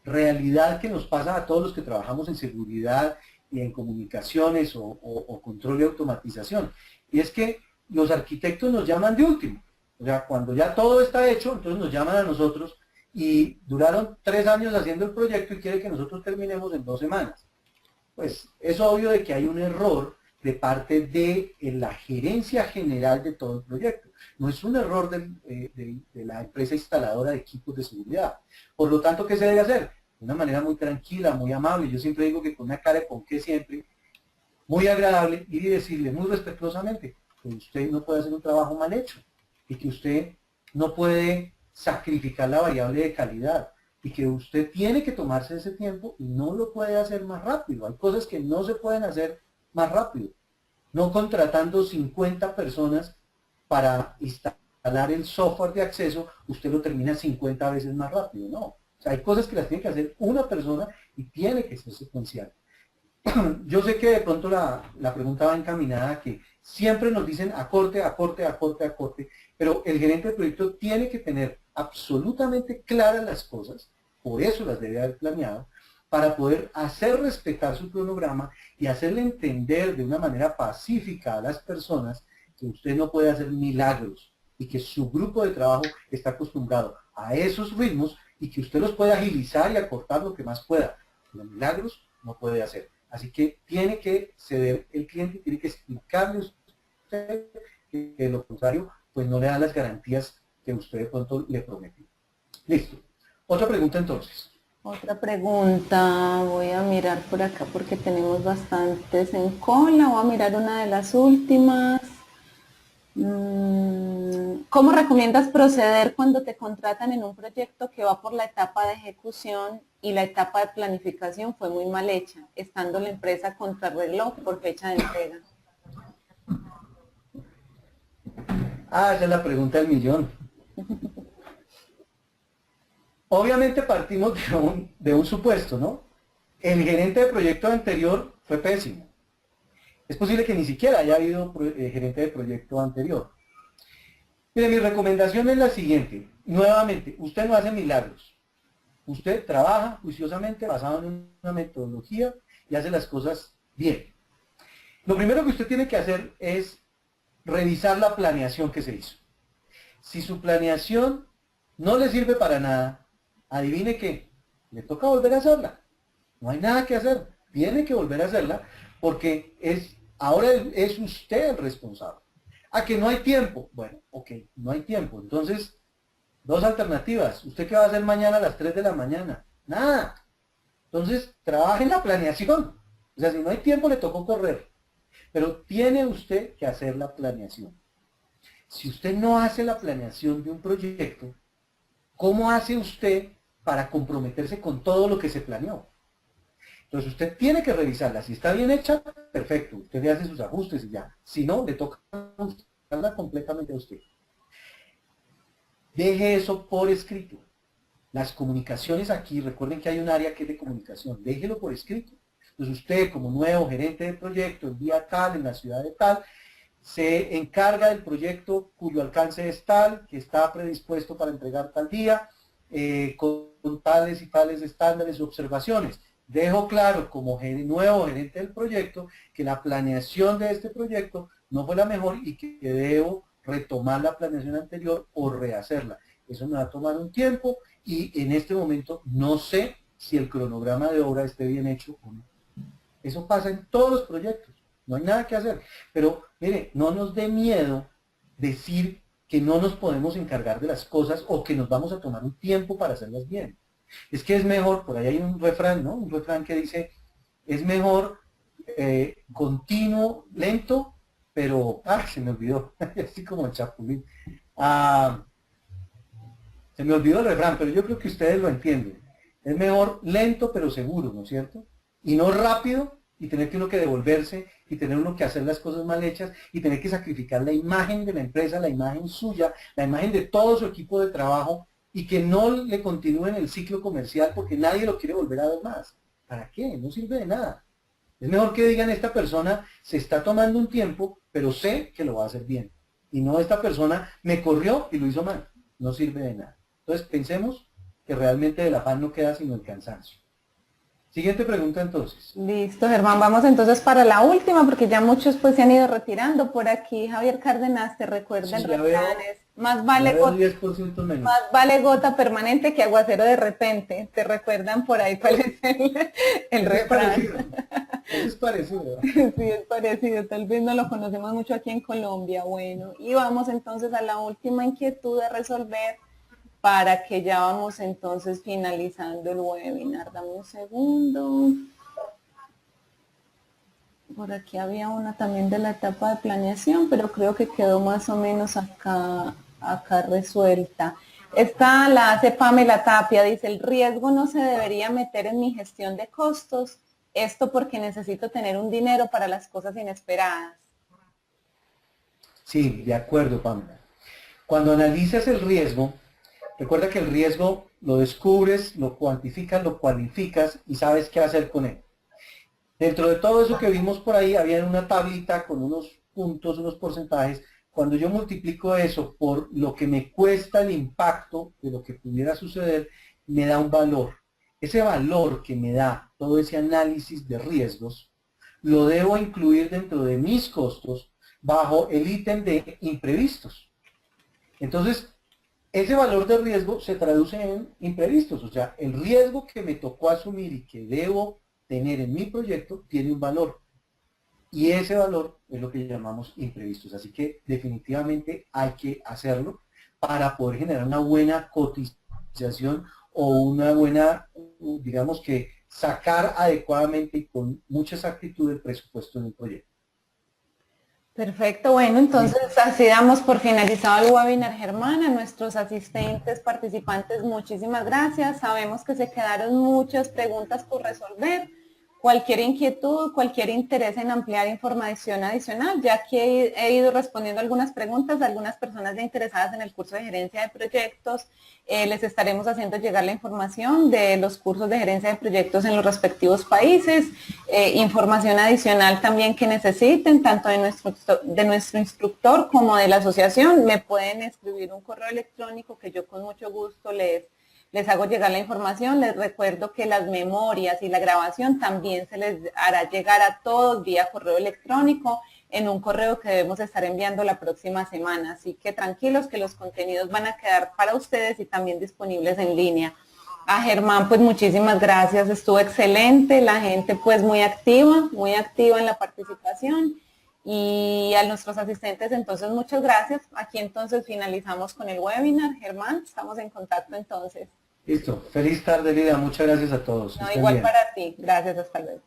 realidad que nos pasa a todos los que trabajamos en seguridad y en comunicaciones o control y automatización. Y es que los arquitectos nos llaman de último. O sea, cuando ya todo está hecho, entonces nos llaman a nosotros y duraron 3 años haciendo el proyecto y quiere que nosotros terminemos en 2 semanas. Pues es obvio de que hay un error de parte de la gerencia general de todo el proyecto. No es un error de la empresa instaladora de equipos de seguridad. Por lo tanto, ¿qué se debe hacer? De una manera muy tranquila, muy amable. Yo siempre digo que con una cara de ponqué siempre, muy agradable, y decirle muy respetuosamente que usted no puede hacer un trabajo mal hecho y que usted no puede sacrificar la variable de calidad y que usted tiene que tomarse ese tiempo y no lo puede hacer más rápido. Hay cosas que no se pueden hacer más rápido. No contratando 50 personas para instalar el software de acceso, usted lo termina 50 veces más rápido. No. O sea, hay cosas que las tiene que hacer una persona y tiene que ser secuencial. Yo sé que de pronto la pregunta va encaminada a que siempre nos dicen acorte, acorte, acorte, acorte, pero el gerente de proyecto tiene que tener absolutamente claras las cosas, por eso las debe haber planeado, para poder hacer respetar su cronograma y hacerle entender de una manera pacífica a las personas que usted no puede hacer milagros y que su grupo de trabajo está acostumbrado a esos ritmos y que usted los puede agilizar y acortar lo que más pueda. Los milagros no puede hacer. Así que tiene que ceder el cliente, tiene que explicarle a usted que de lo contrario, pues no le da las garantías que usted de pronto le prometió. Listo. Otra pregunta entonces. Otra pregunta, voy a mirar por acá porque tenemos bastantes en cola, voy a mirar una de las últimas. ¿Cómo recomiendas proceder cuando te contratan en un proyecto que va por la etapa de ejecución y la etapa de planificación fue muy mal hecha, estando la empresa contrarreloj por fecha de entrega? Esa es la pregunta del millón. Obviamente partimos de un supuesto, ¿no? El gerente de proyecto anterior fue pésimo. Es posible que ni siquiera haya habido gerente de proyecto anterior. Mire, mi recomendación es la siguiente. Nuevamente, usted no hace milagros. Usted trabaja juiciosamente basado en una metodología y hace las cosas bien. Lo primero que usted tiene que hacer es revisar la planeación que se hizo. Si su planeación no le sirve para nada, adivine qué, le toca volver a hacerla. No hay nada que hacer, tiene que volver a hacerla porque ahora es usted el responsable. ¿A que no hay tiempo? Bueno, ok, no hay tiempo. Entonces, dos alternativas. ¿Usted qué va a hacer mañana a las 3 de la mañana? Nada. Entonces, trabaje en la planeación. O sea, si no hay tiempo, le tocó correr. Pero tiene usted que hacer la planeación. Si usted no hace la planeación de un proyecto, ¿cómo hace usted para comprometerse con todo lo que se planeó? Entonces usted tiene que revisarla. Si está bien hecha, perfecto. Usted le hace sus ajustes y ya. Si no, le toca ajustarla completamente a usted. Deje eso por escrito. Las comunicaciones aquí, recuerden que hay un área que es de comunicación. Déjelo por escrito. Entonces usted, como nuevo gerente de proyecto, el día tal, en la ciudad de tal, se encarga del proyecto cuyo alcance es tal, que está predispuesto para entregar tal día, con tales y tales estándares y observaciones. Dejo claro como nuevo gerente del proyecto que la planeación de este proyecto no fue la mejor y que debo retomar la planeación anterior o rehacerla. Eso me va a tomar un tiempo y en este momento no sé si el cronograma de obra esté bien hecho o no. Eso pasa en todos los proyectos, no hay nada que hacer. Pero mire, no nos dé miedo decir que no nos podemos encargar de las cosas o que nos vamos a tomar un tiempo para hacerlas bien. Es que es mejor, por ahí hay un refrán, ¿no? Un refrán que dice, es mejor continuo, lento, pero, se me olvidó, así como el chapulín. Se me olvidó el refrán, pero yo creo que ustedes lo entienden. Es mejor lento pero seguro, ¿no es cierto? Y no rápido y tener que uno que devolverse y tener uno que hacer las cosas mal hechas y tener que sacrificar la imagen de la empresa, la imagen suya, la imagen de todo su equipo de trabajo y que no le continúen el ciclo comercial porque nadie lo quiere volver a ver más. ¿Para qué? No sirve de nada. Es mejor que digan, esta persona se está tomando un tiempo, pero sé que lo va a hacer bien. Y no, esta persona me corrió y lo hizo mal. No sirve de nada. Entonces pensemos que realmente del afán no queda sino el cansancio. Siguiente pregunta entonces. Listo, Germán. Vamos entonces para la última, porque ya muchos pues se han ido retirando. Por aquí Javier Cárdenas te recuerda Sí, el refrán, más vale 10% menos. más vale gota permanente que aguacero de repente. ¿Te recuerdan por ahí cuál es el refrán? Es parecido. Sí, es parecido. Tal vez no lo conocemos mucho aquí en Colombia. Bueno, y vamos entonces a la última inquietud a resolver, para que ya vamos entonces finalizando el webinar. Dame un segundo. Por aquí había una también de la etapa de planeación, pero creo que quedó más o menos acá resuelta. Esta la hace Pamela Tapia, dice, el riesgo no se debería meter en mi gestión de costos, esto porque necesito tener un dinero para las cosas inesperadas. Sí, de acuerdo, Pamela. Cuando analizas el riesgo, recuerda que el riesgo lo descubres, lo cuantificas, lo cualificas y sabes qué hacer con él. Dentro de todo eso que vimos por ahí, había una tablita con unos puntos, unos porcentajes. Cuando yo multiplico eso por lo que me cuesta el impacto de lo que pudiera suceder, me da un valor. Ese valor que me da todo ese análisis de riesgos, lo debo incluir dentro de mis costos bajo el ítem de imprevistos. Entonces, ese valor de riesgo se traduce en imprevistos, o sea, el riesgo que me tocó asumir y que debo tener en mi proyecto tiene un valor. Y ese valor es lo que llamamos imprevistos. Así que definitivamente hay que hacerlo para poder generar una buena cotización o una buena, digamos que sacar adecuadamente y con mucha exactitud el presupuesto del proyecto. Perfecto, bueno, entonces así damos por finalizado el webinar, Germán. A nuestros asistentes, participantes, muchísimas gracias. Sabemos que se quedaron muchas preguntas por resolver. Cualquier inquietud, cualquier interés en ampliar información adicional, ya que he ido respondiendo algunas preguntas de algunas personas ya interesadas en el curso de gerencia de proyectos, les estaremos haciendo llegar la información de los cursos de gerencia de proyectos en los respectivos países, información adicional también que necesiten, tanto de nuestro instructor como de la asociación. Me pueden escribir un correo electrónico que yo con mucho gusto les hago llegar la información. Les recuerdo que las memorias y la grabación también se les hará llegar a todos vía correo electrónico en un correo que debemos estar enviando la próxima semana. Así que tranquilos que los contenidos van a quedar para ustedes y también disponibles en línea. A Germán, pues muchísimas gracias, estuvo excelente, la gente pues muy activa en la participación. Y a nuestros asistentes, entonces, muchas gracias. Aquí entonces finalizamos con el webinar. Germán, estamos en contacto entonces. Listo. Feliz tarde, Lida. Muchas gracias a todos. No, Estén igual bien. para ti. Gracias, hasta luego.